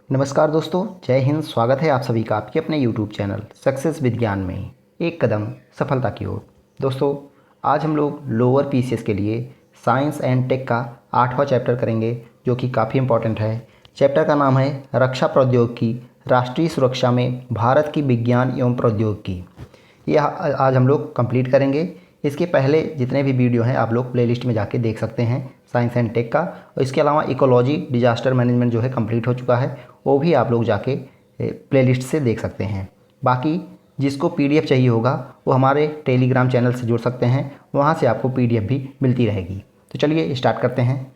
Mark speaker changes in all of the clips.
Speaker 1: नमस्कार दोस्तों, जय हिंद। स्वागत है आप सभी का आपके अपने YouTube चैनल सक्सेस विज्ञान में एक कदम सफलता की ओर। दोस्तों, आज हम लोग लोअर पीसीएस के लिए साइंस एंड टेक का 8वां चैप्टर करेंगे, जो कि काफ़ी इम्पोर्टेंट है। चैप्टर का नाम है रक्षा प्रौद्योगिकी, राष्ट्रीय सुरक्षा में भारत की विज्ञान एवं प्रौद्योगिकी। यह आज हम लोग कंप्लीट करेंगे। इसके पहले जितने भी वीडियो हैं आप लोग प्लेलिस्ट में जाके देख सकते हैं साइंस एंड टेक का। और इसके अलावा इकोलॉजी, डिजास्टर मैनेजमेंट जो है कंप्लीट हो चुका है, वो भी आप लोग जाके प्लेलिस्ट से देख सकते हैं। बाकी जिसको पीडीएफ चाहिए होगा वो हमारे टेलीग्राम चैनल से जुड़ सकते हैं, वहाँ से आपको पीडीएफ भी मिलती रहेगी। तो चलिए स्टार्ट करते हैं।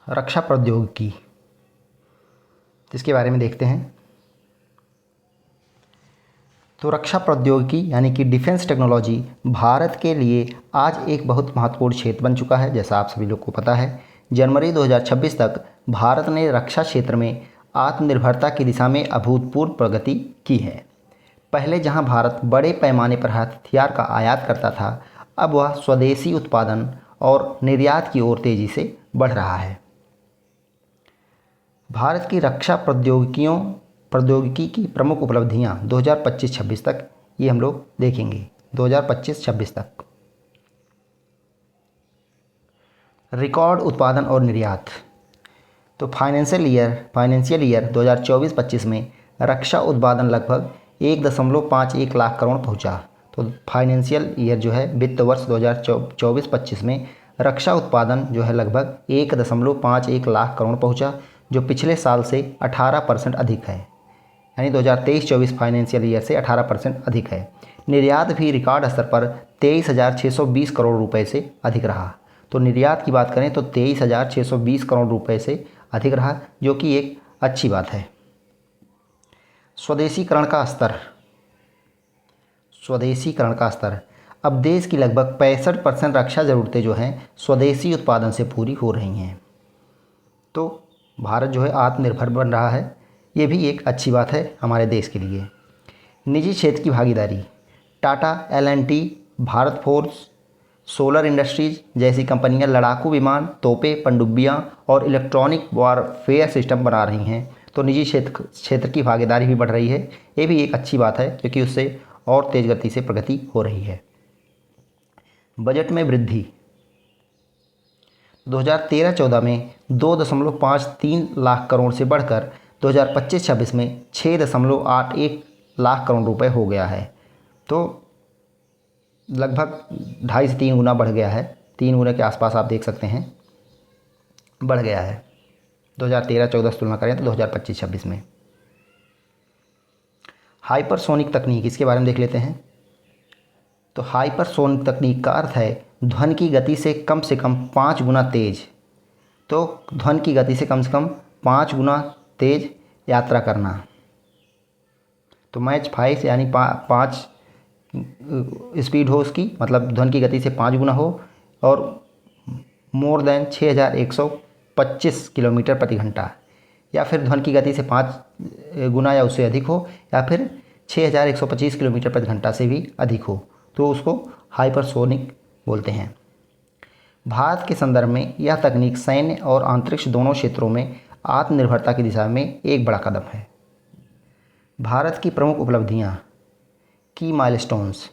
Speaker 1: रक्षा प्रौद्योगिकी, इसके बारे में देखते हैं। तो रक्षा प्रौद्योगिकी यानी कि डिफेंस टेक्नोलॉजी भारत के लिए आज एक बहुत महत्वपूर्ण क्षेत्र बन चुका है। जैसा आप सभी लोग को पता है, जनवरी 2026 तक भारत ने रक्षा क्षेत्र में आत्मनिर्भरता की दिशा में अभूतपूर्व प्रगति की है। पहले जहां भारत बड़े पैमाने पर हथियार का आयात करता था, अब वह स्वदेशी उत्पादन और निर्यात की ओर तेजी से बढ़ रहा है। भारत की रक्षा प्रौद्योगिकी की प्रमुख उपलब्धियां 2025-26 तक, ये हम लोग देखेंगे। 2025-26 तक रिकॉर्ड उत्पादन और निर्यात। तो फाइनेंशियल ईयर 2024-25 में रक्षा उत्पादन लगभग 1.51 लाख करोड़ पहुंचा। तो फाइनेंशियल ईयर जो है वित्त वर्ष 2024-25 में रक्षा उत्पादन जो है लगभग 1.51 लाख करोड़ पहुंचा, जो पिछले साल से 18% अधिक है। यानी 2023-24 फाइनेंशियल ईयर से 18% अधिक है। निर्यात भी रिकॉर्ड स्तर पर 23,620 करोड़ रुपए से अधिक रहा। तो निर्यात की बात करें तो 23,620 करोड़ रुपए से अधिक रहा, जो कि एक अच्छी बात है। स्वदेशीकरण का स्तर अब देश की लगभग 65% रक्षा ज़रूरतें जो हैं स्वदेशी उत्पादन से पूरी हो रही हैं। तो भारत जो है आत्मनिर्भर बन रहा है, ये भी एक अच्छी बात है हमारे देश के लिए। निजी क्षेत्र की भागीदारी, Tata, L&T, Bharat force, solar industries जैसी कंपनियां लड़ाकू विमान, तोपें, पनडुब्बियां और इलेक्ट्रॉनिक वॉरफेयर सिस्टम बना रही हैं। तो निजी क्षेत्र की भागीदारी भी बढ़ रही है। ये भी एक अच्छी बात है, क्योंकि उससे और तेज़ गति से प्रगति हो रही है। बजट में वृद्धि 2013-14 में 2.53 लाख करोड़ से बढ़कर 2025-26 में 6.81 लाख करोड़ रुपए हो गया है। तो लगभग 2.5 से 3 गुना बढ़ गया है। 3 गुना के आसपास आप देख सकते हैं बढ़ गया है 2013-14 से तुलना करें तो 2025-26 में। हाइपरसोनिक तकनीक, इसके बारे में देख लेते हैं। तो हाइपरसोनिक तकनीक का अर्थ है ध्वनि की गति से कम 5 गुना तेज। तो ध्वनि की गति से कम 5 गुना तेज यात्रा करना। तो मैच 5 यानी 5 स्पीड हो उसकी, मतलब ध्वनि की गति से 5 गुना हो, और मोर देन 6,125 किलोमीटर प्रति घंटा, या फिर ध्वनि की गति से 5 गुना या उससे अधिक हो, या फिर 6,125 किलोमीटर प्रति घंटा से भी अधिक हो, तो उसको हाइपरसोनिक बोलते हैं। भारत के संदर्भ में यह तकनीक सैन्य और अंतरिक्ष दोनों क्षेत्रों में आत्मनिर्भरता की दिशा में एक बड़ा कदम है। भारत की प्रमुख उपलब्धियां, की माइलस्टोन्स।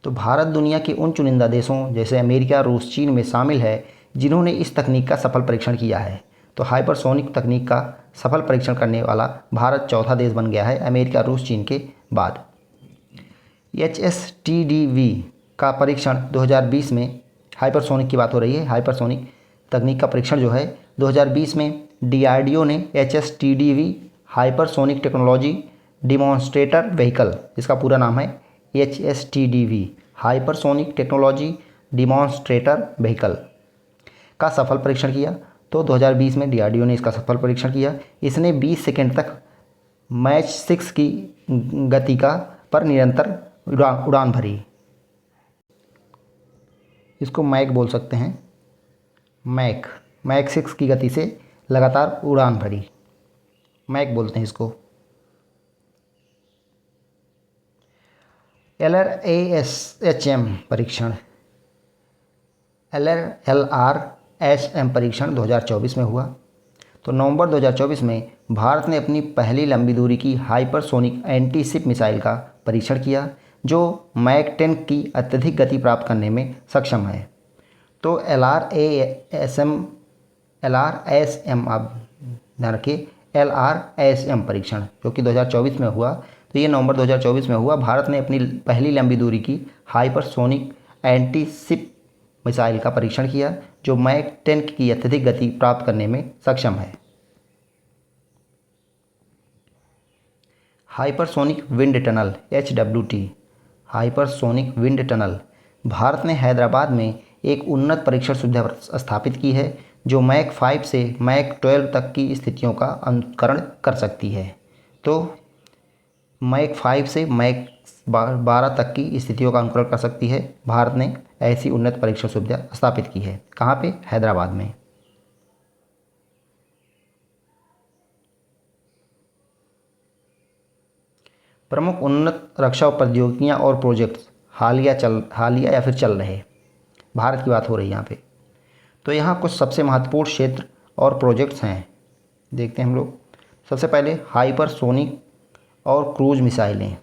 Speaker 1: तो भारत दुनिया के उन चुनिंदा देशों जैसे अमेरिका, रूस, चीन में शामिल है जिन्होंने इस तकनीक का सफल परीक्षण किया है। तो हाइपरसोनिक तकनीक का सफल परीक्षण करने वाला भारत चौथा देश बन गया है, अमेरिका, रूस, चीन के बाद। HSTDV का परीक्षण 2020 में, हाइपरसोनिक की बात हो रही है, हाइपरसोनिक तकनीक का परीक्षण जो है 2020 में DRDO ने HSTDV hypersonic technology demonstrator vehicle, इसका पूरा नाम है HSTDV hypersonic technology demonstrator vehicle का सफल परीक्षण किया। तो 2020 में DRDO ने इसका सफल परीक्षण किया। इसने 20 सेकंड तक मैच 6 की गति का पर निरंतर उड़ान भरी। इसको मैक बोल सकते हैं, मैक 6 की गति से लगातार उड़ान भरी, मैक बोलते हैं इसको। LRASHM परीक्षण, LR LRSM परीक्षण 2024 में हुआ। तो नवंबर 2024 में भारत ने अपनी पहली लंबी दूरी की हाइपरसोनिक एंटी शिप मिसाइल का परीक्षण किया, जो मैक 10 की अत्यधिक गति प्राप्त करने में सक्षम है। तो LRSM आप ध्यान रखिए, LRSM परीक्षण जो कि 2024 में हुआ, तो ये नवंबर 2024 में हुआ। भारत ने अपनी पहली लंबी दूरी की हाइपरसोनिक एंटी शिप मिसाइल का परीक्षण किया, जो मैक 10 की अत्यधिक गति प्राप्त करने में सक्षम है। Hypersonic wind tunnel HWT, hypersonic wind tunnel, Bharat ने हैदराबाद में एक उन्नत परीक्षण सुविधा स्थापित की है, जो मैक 5 से मैक 12 तक की स्थितियों का अनुकरण कर सकती है। तो मैक 5 से मैक 12 तक की स्थितियों का अनुकरण कर सकती है। भारत ने ऐसी उन्नत परीक्षण सुविधा स्थापित की है। कहाँ पे? हैदराबाद में। प्रमुख उन्नत रक्षा प्रौद्योगिकियाँ और प्रोजेक्ट्स हालिया या फिर चल रहे, भारत की बात हो रही है यहाँ पे। तो यहाँ कुछ सबसे महत्वपूर्ण क्षेत्र और प्रोजेक्ट्स हैं, देखते हैं हम लोग। सबसे पहले हाइपरसोनिक और क्रूज मिसाइलें।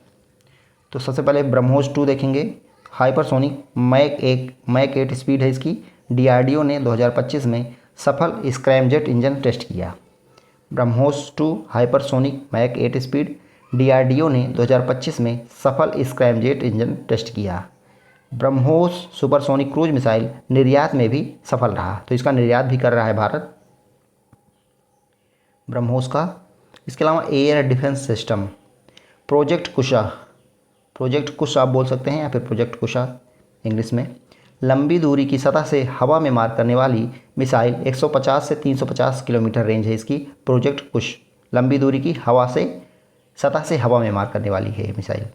Speaker 1: तो सबसे पहले ब्रह्मोस 2 देखेंगे। हाइपरसोनिक मैक 8 स्पीड है इसकी। DRDO ने 2025 में सफल स्क्रैमजेट इंजन टेस्ट किया। BrahMos 2 hypersonic Mach 8 speed, DRDO ने 2025 में सफल स्क्रैमजेट इंजन टेस्ट किया। ब्रह्मोस सुपरसोनिक क्रूज मिसाइल निर्यात में भी सफल रहा, तो इसका निर्यात भी कर रहा है भारत, ब्रह्मोस का। इसके अलावा एयर डिफेंस सिस्टम, प्रोजेक्ट कुश आप बोल सकते हैं, या फिर प्रोजेक्ट कुशा इंग्लिश में। लंबी दूरी की सतह से हवा में मार करने वाली मिसाइल 150 से 350 किलोमीटर रेंज है इसकी। प्रोजेक्ट कुश लंबी दूरी की सतह से हवा में मार करने वाली है मिसाइल।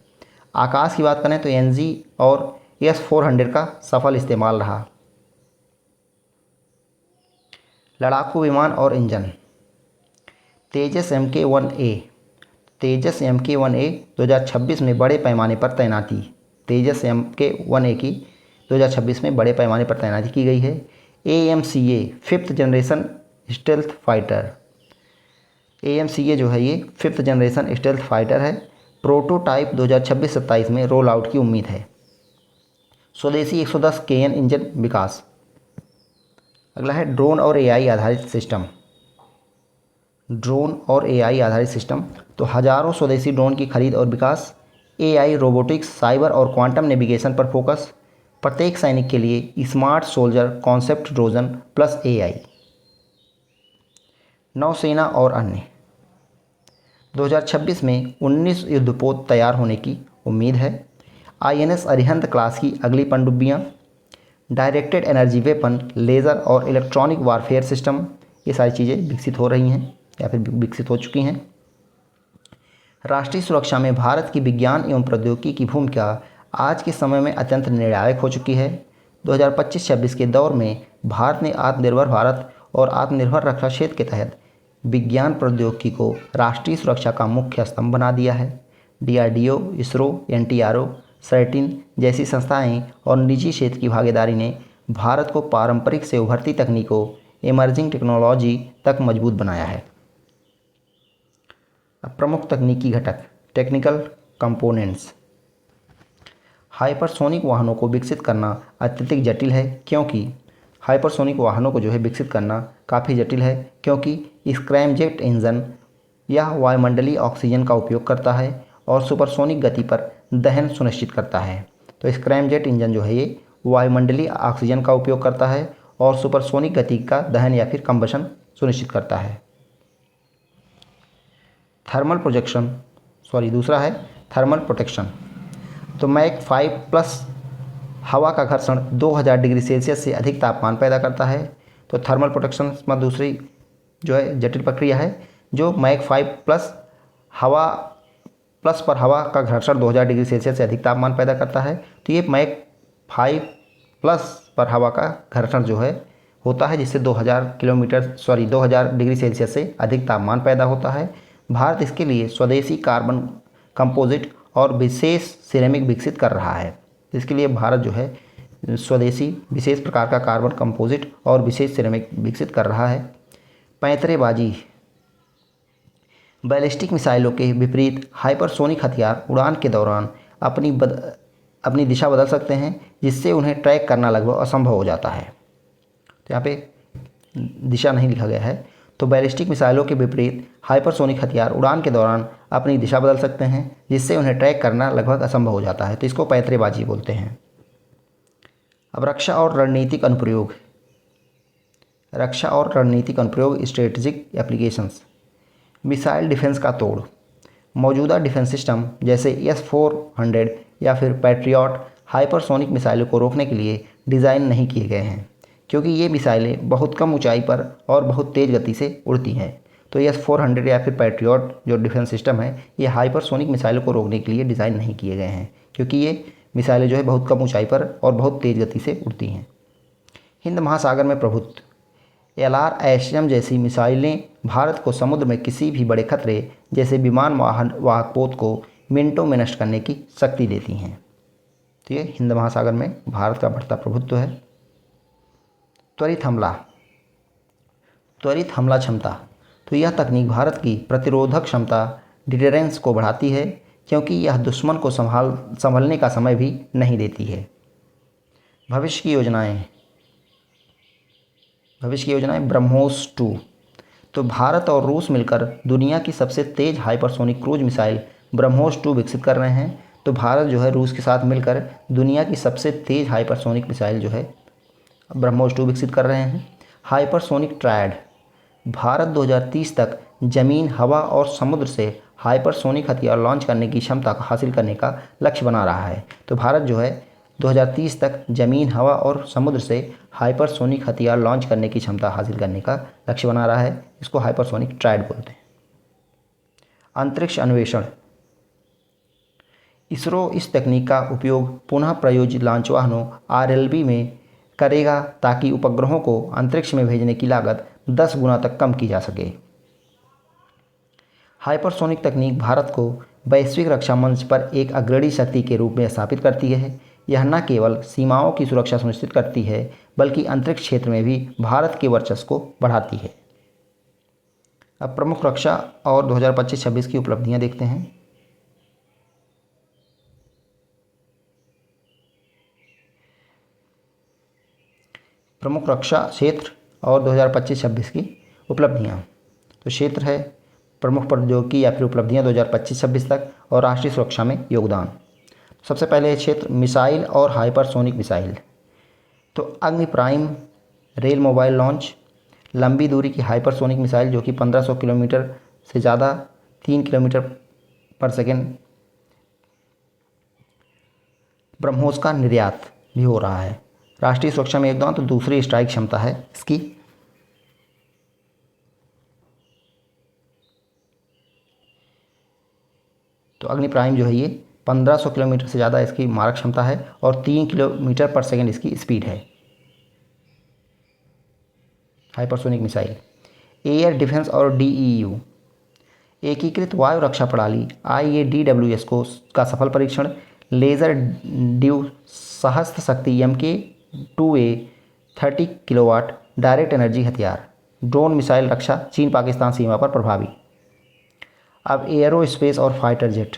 Speaker 1: आकाश की बात करें तो NG और S-400 का सफल इस्तेमाल रहा। लड़ाकू विमान और इंजन, तेजस MK-1A 2026 में बड़े पैमाने पर तैनाती। तेजस MK-1A की 2026 में बड़े पैमाने पर तैनाती की गई है। AMCA 5th generation stealth fighter, AMCA जो है ये 5th जनरेशन स्टेल्थ फाइटर है। प्रोटोटाइप 2026-27 में रोल आउट की उम्मीद है। स्वदेशी 110 KN इंजन विकास। अगला है ड्रोन और AI आधारित सिस्टम। ड्रोन और AI आधारित सिस्टम, तो हजारों स्वदेशी ड्रोन की खरीद और विकास। AI रोबोटिक्स, साइबर और क्वांटम नेविगेशन पर फोकस। प्रत्येक सैनिक के लिए smart soldier concept Trojan plus AI। नौसेना और अन्य, 2026 में 19 युद्धपोत तैयार होने की उम्मीद है। INS अरिहंत क्लास की अगली पनडुब्बियाँ। डायरेक्टेड एनर्जी वेपन, लेज़र और इलेक्ट्रॉनिक वारफेयर सिस्टम, ये सारी चीज़ें विकसित हो रही हैं या फिर विकसित हो चुकी हैं। राष्ट्रीय सुरक्षा में भारत की विज्ञान एवं प्रौद्योगिकी की भूमिका आज के समय में अत्यंत निर्णायक हो चुकी है। 2025-26 के दौर में भारत ने आत्मनिर्भर भारत और आत्मनिर्भर रक्षा क्षेत्र के तहत विज्ञान प्रौद्योगिकी को राष्ट्रीय सुरक्षा का मुख्य स्तंभ बना दिया है। DRDO, ISRO, NTRO, सर्टिन जैसी संस्थाएं और निजी क्षेत्र की भागीदारी ने भारत को पारंपरिक से उभरती तकनीकों, इमर्जिंग टेक्नोलॉजी तक मजबूत बनाया है। अब प्रमुख तकनीकी घटक, टेक्निकल कंपोनेंट्स। हाइपरसोनिक वाहनों को विकसित करना अत्यधिक जटिल है, क्योंकि हाइपरसोनिक वाहनों को जो है विकसित करना काफ़ी जटिल है, क्योंकि स्क्रैमजेट इंजन यह वायुमंडलीय ऑक्सीजन का उपयोग करता है और सुपरसोनिक गति पर दहन सुनिश्चित करता है। तो स्क्रैमजेट इंजन जो है ये वायुमंडलीय ऑक्सीजन का उपयोग करता है और सुपरसोनिक गति का दहन या फिर कंबशन सुनिश्चित करता है। दूसरा है थर्मल प्रोटेक्शन। तो मैक 5+ हवा का घर्षण 2000 डिग्री सेल्सियस से अधिक तापमान पैदा करता है। तो थर्मल प्रोटेक्शन में दूसरी जो है जटिल प्रक्रिया है, जो मैक 5+ हवा का घर्षण 2000 डिग्री सेल्सियस से अधिक तापमान पैदा करता है। तो ये मैक 5+ पर हवा का घर्षण जो है होता है, जिससे 2000 डिग्री सेल्सियस से अधिक तापमान पैदा होता है। भारत इसके लिए स्वदेशी कार्बन कंपोजिट और विशेष सिरेमिक विकसित कर रहा है। इसके लिए भारत जो है स्वदेशी विशेष प्रकार का कार्बन कंपोजिट और विशेष सिरेमिक विकसित कर रहा है। पैंतरेबाजी, बैलिस्टिक मिसाइलों के विपरीत हाइपरसोनिक हथियार उड़ान के दौरान अपनी दिशा बदल सकते हैं, जिससे उन्हें ट्रैक करना लगभग असंभव हो जाता है। तो यहाँ पे दिशा नहीं लिखा गया है। तो बैलिस्टिक मिसाइलों के विपरीत हाइपरसोनिक हथियार उड़ान के दौरान अपनी दिशा बदल सकते हैं, जिससे उन्हें ट्रैक करना लगभग असंभव हो जाता है। तो इसको पैंतरेबाजी बोलते हैं। अब रक्षा और रणनीतिक अनुप्रयोग। रक्षा और रणनीतिक अनुप्रयोग, स्ट्रेटेजिक एप्लीकेशंस। मिसाइल डिफेंस का तोड़। मौजूदा डिफेंस सिस्टम जैसे S-400 या फिर पैट्रियट हाइपरसोनिक मिसाइलों को रोकने के लिए डिज़ाइन नहीं किए गए हैं, क्योंकि ये मिसाइलें बहुत कम ऊंचाई पर और बहुत तेज़ गति से उड़ती हैं। तो S-400 या फिर पैट्रियट जो डिफेंस सिस्टम है, ये हाइपरसोनिक मिसाइलों को रोकने के लिए डिज़ाइन नहीं किए गए हैं, क्योंकि ये मिसाइलें जो है बहुत कम ऊंचाई पर और बहुत तेज़ गति से उड़ती हैं। हिंद महासागर में प्रभुत्व। LRASM जैसी मिसाइलें भारत को समुद्र में किसी भी बड़े खतरे जैसे विमान वाहक पोत को मिनटों में नष्ट करने की शक्ति देती हैं। ठीक है, हिंद महासागर में भारत का बढ़ता प्रभुत्व है। त्वरित हमला। त्वरित हमला क्षमता। तो यह तकनीक भारत की प्रतिरोधक क्षमता डिटेरेंस को बढ़ाती है, क्योंकि यह दुश्मन को संभलने का समय भी नहीं देती है। भविष्य की योजनाएं। भविष्य की योजनाएं ब्रह्मोस 2। तो भारत और रूस मिलकर दुनिया की सबसे तेज़ हाइपरसोनिक क्रूज मिसाइल ब्रह्मोस 2 विकसित कर रहे हैं। तो भारत जो है रूस के साथ मिलकर दुनिया की सबसे तेज़ हाइपरसोनिक मिसाइल जो है ब्रह्मोस 2 विकसित कर रहे हैं। Hypersonic triad. भारत 2030 तक जमीन, हवा और समुद्र से हाइपरसोनिक हथियार लॉन्च करने की क्षमता हासिल करने का लक्ष्य बना रहा है। तो भारत जो है 2030 तक जमीन, हवा और समुद्र से हाइपरसोनिक हथियार लॉन्च करने की क्षमता हासिल करने का लक्ष्य बना रहा है। इसको हाइपरसोनिक ट्रायड बोलते हैं। अंतरिक्ष अन्वेषण। इसरो इस तकनीक का उपयोग पुनः प्रायोजित लॉन्च वाहनों RLV में करेगा, ताकि उपग्रहों को अंतरिक्ष में भेजने की लागत 10 गुना तक कम की जा सके। हाइपरसोनिक तकनीक भारत को वैश्विक रक्षा मंच पर एक अग्रणी शक्ति के रूप में स्थापित करती है। यह न केवल सीमाओं की सुरक्षा सुनिश्चित करती है, बल्कि अंतरिक्ष क्षेत्र में भी भारत के वर्चस्व को बढ़ाती है। अब प्रमुख रक्षा और 2025-26 की उपलब्धियां देखते हैं। प्रमुख रक्षा क्षेत्र और 2025-26 की उपलब्धियां। तो क्षेत्र है प्रमुख प्रौद्योगिकी या फिर उपलब्धियां 2025-26 तक और राष्ट्रीय सुरक्षा में योगदान। सबसे पहले क्षेत्र मिसाइल और हाइपरसोनिक मिसाइल। तो अग्नि प्राइम रेल मोबाइल लॉन्च, लंबी दूरी की हाइपरसोनिक मिसाइल जो कि 1500 किलोमीटर से ज़्यादा 3 किलोमीटर पर सेकेंड। ब्रह्मोस का निर्यात भी हो रहा है। राष्ट्रीय सुरक्षा में योगदान, तो दूसरी स्ट्राइक क्षमता है इसकी। तो अग्नि प्राइम जो है ये 1500 किलोमीटर से ज़्यादा इसकी मारक क्षमता है और 3 किलोमीटर पर सेकेंड इसकी स्पीड है। Hypersonic missile. एयर डिफेंस और DEU एकीकृत वायु रक्षा प्रणाली IADWS का सफल परीक्षण। लेज़र ड्यू सहस्त्र शक्ति MK2A 30 किलोवाट डायरेक्ट एनर्जी हथियार। ड्रोन मिसाइल रक्षा चीन पाकिस्तान सीमा पर प्रभावी। अब एयरोस्पेस और फाइटर जेट।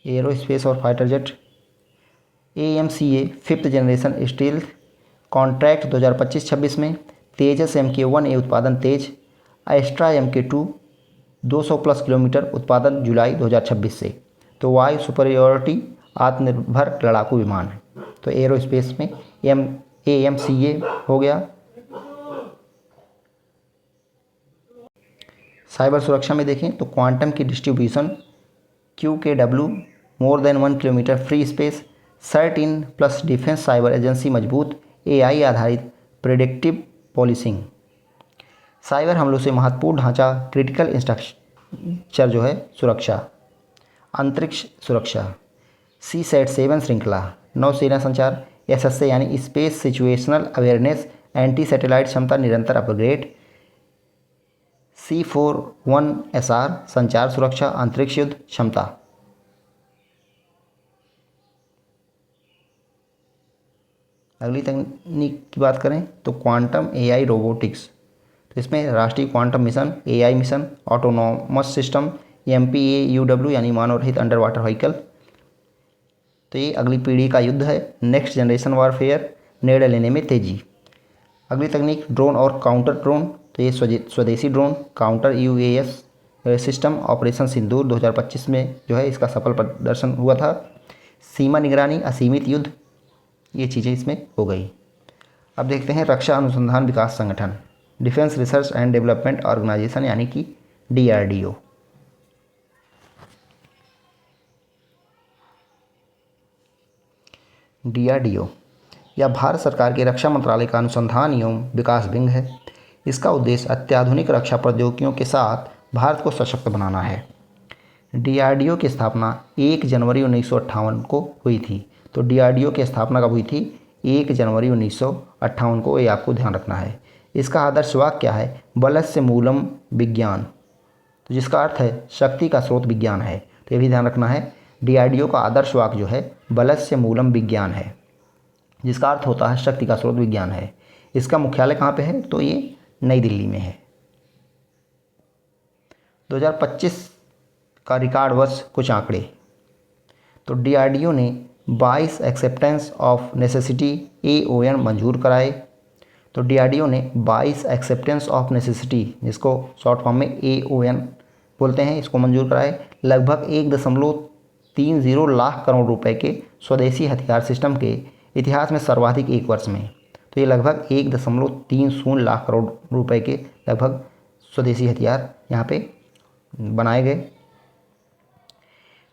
Speaker 1: एयरोस्पेस और fighter jet. AMCA 5th generation stealth contract 2025-26 में। तेजस MK1A उत्पादन तेज। एस्ट्रा MK2 200+ किलोमीटर उत्पादन जुलाई 2026 से। तो वायु सुपरियोरिटी आत्मनिर्भर लड़ाकू विमान है। तो एयरोस्पेस में AMCA हो गया। साइबर सुरक्षा में देखें तो क्वांटम की distribution QKW more than 1 kilometre free space. CERT-In+ defence cyber agency मजबूत AI आधारित प्रेडिक्टिव पॉलिसिंग। साइबर हमलों से महत्वपूर्ण ढांचा क्रिटिकल इंफ्रास्ट्रक्चर जो है सुरक्षा। अंतरिक्ष सुरक्षा CSAT-7 श्रृंखला। नौसेना संचार SSA यानी space situational awareness anti satellite क्षमता निरंतर अपग्रेड। C41SR संचार सुरक्षा अंतरिक्ष युद्ध क्षमता। अगली तकनीक की बात करें तो क्वांटम एआई रोबोटिक्स। तो इसमें राष्ट्रीय quantum mission, AI mission, autonomous system, MPAUW यानी मानव रहित अंडर वाटर व्हीकल। तो ये अगली पीढ़ी का युद्ध है, नेक्स्ट जनरेशन वारफेयर, निर्णय लेने में तेजी। अगली तकनीक ड्रोन और काउंटर ड्रोन। तो ये स्वदेशी drone counter UAS system operation Sindoor 2025 में जो है इसका सफल प्रदर्शन हुआ था। सीमा निगरानी, असीमित युद्ध, ये चीज़ें इसमें हो गई। अब देखते हैं रक्षा अनुसंधान विकास संगठन, defence research and development organisation यानी कि DRDO। DRDO यह भारत सरकार के रक्षा मंत्रालय का अनुसंधान एवं विकास विंग है। इसका उद्देश्य अत्याधुनिक रक्षा प्रौद्योगिकियों के साथ भारत को सशक्त बनाना है। DRDO की स्थापना 1 जनवरी 1958 को हुई थी। तो DRDO की स्थापना कब हुई थी? 1 जनवरी 1958 को, ये आपको ध्यान रखना है। इसका आदर्श वाक्य क्या है? बलस्य मूलम विज्ञान, तो जिसका अर्थ है शक्ति का स्रोत विज्ञान है। तो ये भी ध्यान रखना है, DRDO का आदर्श वाक्य जो है बलस्य मूलम विज्ञान है, जिसका अर्थ होता है शक्ति का स्रोत विज्ञान है। इसका मुख्यालय कहाँ पे है? तो ये नई दिल्ली में है। 2025 का रिकॉर्ड वर्ष, कुछ आंकड़े। तो DRDO ने 22 एक्सेप्टेंस ऑफ नेसेसिटी AON मंजूर कराए। तो DRDO ने 22 एक्सेप्टेंस ऑफ नेसेसिटी, जिसको शॉर्ट फॉर्म में AON बोलते हैं, इसको मंजूर कराए। लगभग 1.30 लाख करोड़ रुपए के स्वदेशी हथियार सिस्टम के इतिहास में सर्वाधिक एक वर्ष में। तो ये लगभग 1.30 लाख करोड़ रुपए के लगभग स्वदेशी हथियार यहाँ पे बनाए गए।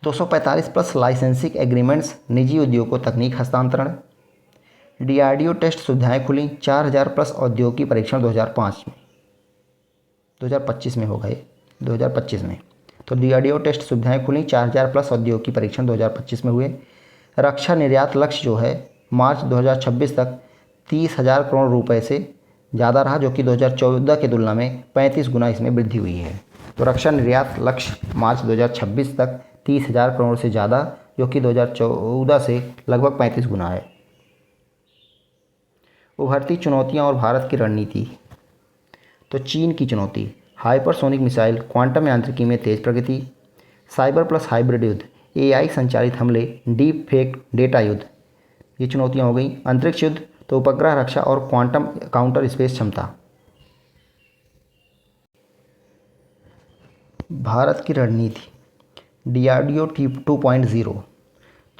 Speaker 1: 245 प्लस लाइसेंसिंग एग्रीमेंट्स, निजी उद्योग को तकनीक हस्तांतरण। DRDO टेस्ट सुविधाएं खुली, 4000 प्लस औद्योगिक परीक्षण 2025 में हो गए, 2025 में। तो DRDO टेस्ट सुविधाएं खुली, 4000 प्लस औद्योगिक परीक्षण 2025 में हुए। रक्षा निर्यात लक्ष्य जो है मार्च 2026 तक 30,000 करोड़ रुपए से ज़्यादा रहा, जो कि 2014 की तुलना में 35 गुना इसमें वृद्धि हुई है। तो रक्षा निर्यात लक्ष्य मार्च 2026 तक 30,000 करोड़ से ज़्यादा, जो कि 2014 से लगभग 35 गुना है। उभरती चुनौतियां और भारत की रणनीति। तो चीन की चुनौती, हाइपरसोनिक मिसाइल, क्वांटम यांत्रिकी में तेज प्रगति, साइबर प्लस हाइब्रिड युद्ध, AI संचालित हमले, डीप फेक डेटा युद्ध, ये चुनौतियां हो गई। अंतरिक्ष युद्ध, तो उपग्रह रक्षा और क्वांटम काउंटर स्पेस क्षमता। भारत की रणनीति, DRDO 2.0,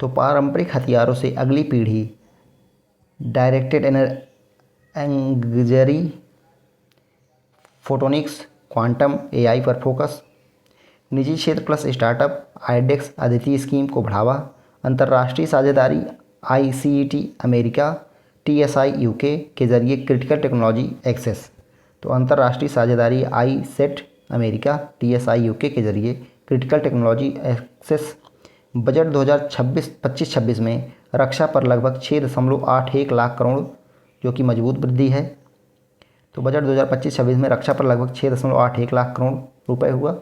Speaker 1: तो पारंपरिक हथियारों से अगली पीढ़ी, डायरेक्टेड एंगजरी, फोटोनिक्स, क्वांटम AI पर फोकस, निजी क्षेत्र plus startup, IDEX Aditi scheme को बढ़ावा, अंतर्राष्ट्रीय साझेदारी, ICET अमेरिका, TSI UK के जरिए क्रिटिकल टेक्नोलॉजी एक्सेस। तो अंतर्राष्ट्रीय साझेदारी ICET अमेरिका, TSI UK के जरिए क्रिटिकल टेक्नोलॉजी एक्सेस। बजट 2025-26 में रक्षा पर लगभग 6.81 लाख करोड़, जो कि मजबूत वृद्धि है। तो बजट 2025-26 में रक्षा पर लगभग 6.81 लाख करोड़ रुपए हुआ।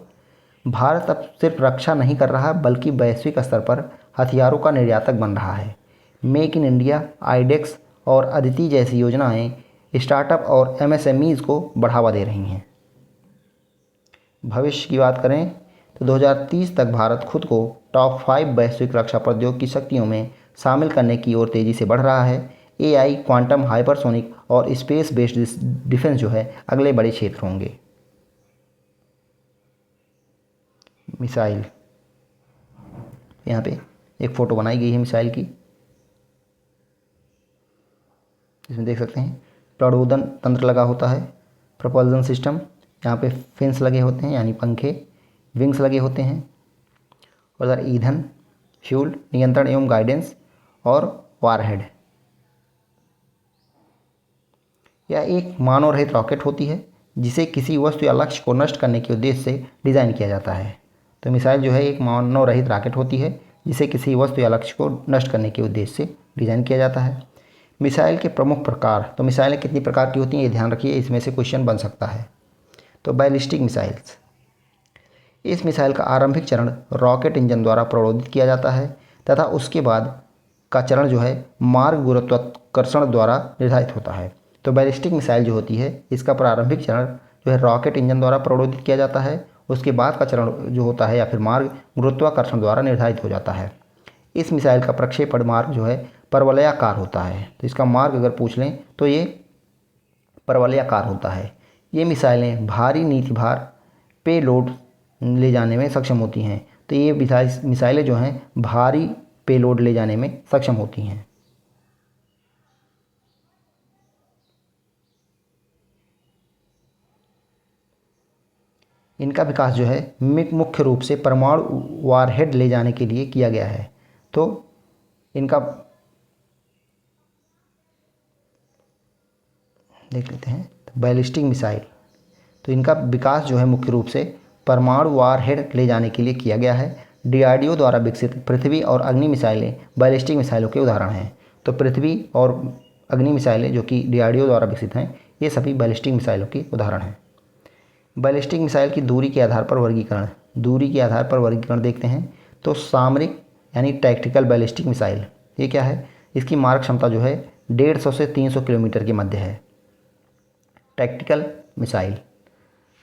Speaker 1: भारत अब सिर्फ रक्षा नहीं कर रहा, बल्कि वैश्विक स्तर पर हथियारों का निर्यातक बन रहा है। मेक इन इंडिया, IDEX और अदिति जैसी योजनाएं स्टार्टअप और MSMEs को बढ़ावा दे रही हैं। भविष्य की बात करें तो 2030 तक भारत खुद को टॉप 5 वैश्विक रक्षा प्रौद्योगिकी शक्तियों में शामिल करने की ओर तेज़ी से बढ़ रहा है। AI, क्वांटम, हाइपरसोनिक और स्पेस बेस्ड डिफेंस जो है अगले बड़े क्षेत्र होंगे। मिसाइल, यहाँ पे एक फ़ोटो बनाई गई है मिसाइल की, इसमें देख सकते हैं प्ररोदन तंत्र लगा होता है, प्रपल्जन सिस्टम, यहाँ पे फिन्स लगे होते हैं यानी पंखे, विंग्स लगे होते हैं, और ईंधन, फ्यूल, नियंत्रण एवं गाइडेंस और वारहेड। यह एक मानव रहित रॉकेट होती है जिसे किसी वस्तु या लक्ष्य को नष्ट करने के उद्देश्य से डिज़ाइन किया जाता है। तो मिसाइल जो है एक मानव रहित रॉकेट होती है जिसे किसी वस्तु या लक्ष्य को नष्ट करने के उद्देश्य से डिज़ाइन किया जाता है। मिसाइल के प्रमुख प्रकार, तो मिसाइलें कितनी प्रकार की होती हैं ये ध्यान रखिए, इसमें से क्वेश्चन बन सकता है। तो बैलिस्टिक मिसाइल्स, इस मिसाइल का आरंभिक चरण रॉकेट इंजन द्वारा प्रणोदित किया जाता है तथा उसके बाद का चरण जो है मार्ग गुरुत्वाकर्षण द्वारा निर्धारित होता है। तो बैलिस्टिक मिसाइल जो होती है इसका प्रारंभिक चरण जो है रॉकेट इंजन द्वारा प्रणोदित किया जाता है। उसके बाद का चरण जो होता है या फिर मार्ग गुरुत्वाकर्षण द्वारा निर्धारित हो जाता है। इस मिसाइल का प्रक्षेपण मार्ग जो है परवलयाकार होता है। तो इसका मार्ग अगर पूछ लें तो ये परवलयाकार होता है। ये मिसाइलें भारी नीतिभार पेलोड ले जाने में सक्षम होती हैं। तो ये मिसाइलें जो हैं भारी पेलोड ले जाने में सक्षम होती हैं। इनका विकास जो है मुख्य रूप से परमाणु वारहेड ले जाने के लिए किया गया है। तो इनका देख लेते हैं। बैलिस्टिक मिसाइल, तो इनका विकास जो है मुख्य रूप से परमाणु वारहेड ले जाने के लिए किया गया है। डीआरडीओ द्वारा विकसित पृथ्वी और अग्नि मिसाइलें बैलिस्टिक मिसाइलों के उदाहरण हैं। तो पृथ्वी और अग्नि मिसाइलें जो कि डीआरडीओ द्वारा विकसित हैं, ये सभी बैलिस्टिक मिसाइलों के उदाहरण हैं। बैलिस्टिक मिसाइल की दूरी के आधार पर वर्गीकरण देखते हैं। तो सामरिक यानी टैक्टिकल बैलिस्टिक मिसाइल, ये क्या है? इसकी मारक क्षमता जो है 150 से 300 किलोमीटर के मध्य है। टैक्टिकल मिसाइल,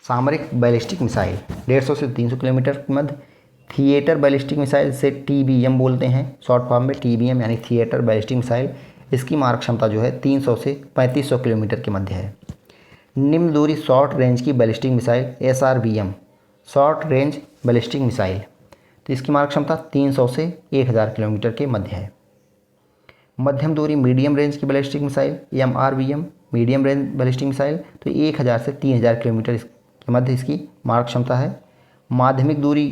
Speaker 1: सामरिक बैलिस्टिक मिसाइल 150 से 300 किलोमीटर के मध्य। थिएटर बैलिस्टिक मिसाइल से TBM बोलते हैं, शॉर्ट फॉर्म में TBM यानी थिएटर बैलिस्टिक मिसाइल, इसकी मारक क्षमता जो है 300 से 3500 किलोमीटर के मध्य है। निम्न दूरी शॉर्ट रेंज की ballistic missile SRBM, short range ballistic missile, तो इसकी मारक क्षमता 300 से 1000 किलोमीटर के मध्य है। मध्यम दूरी मीडियम रेंज की ballistic missile MRBM, medium range ballistic missile, तो 1000 से 3000 किलोमीटर के मध्य इसकी मारक क्षमता है। माध्यमिक दूरी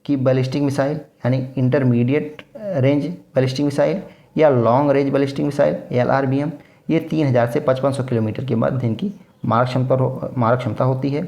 Speaker 1: की बैलिस्टिक मिसाइल यानी इंटरमीडिएट रेंज बैलिस्टिक मिसाइल या long range ballistic missile LRBM, ये 3000 से 5500 किलोमीटर के मध्य इनकी मारक क्षमता होती है।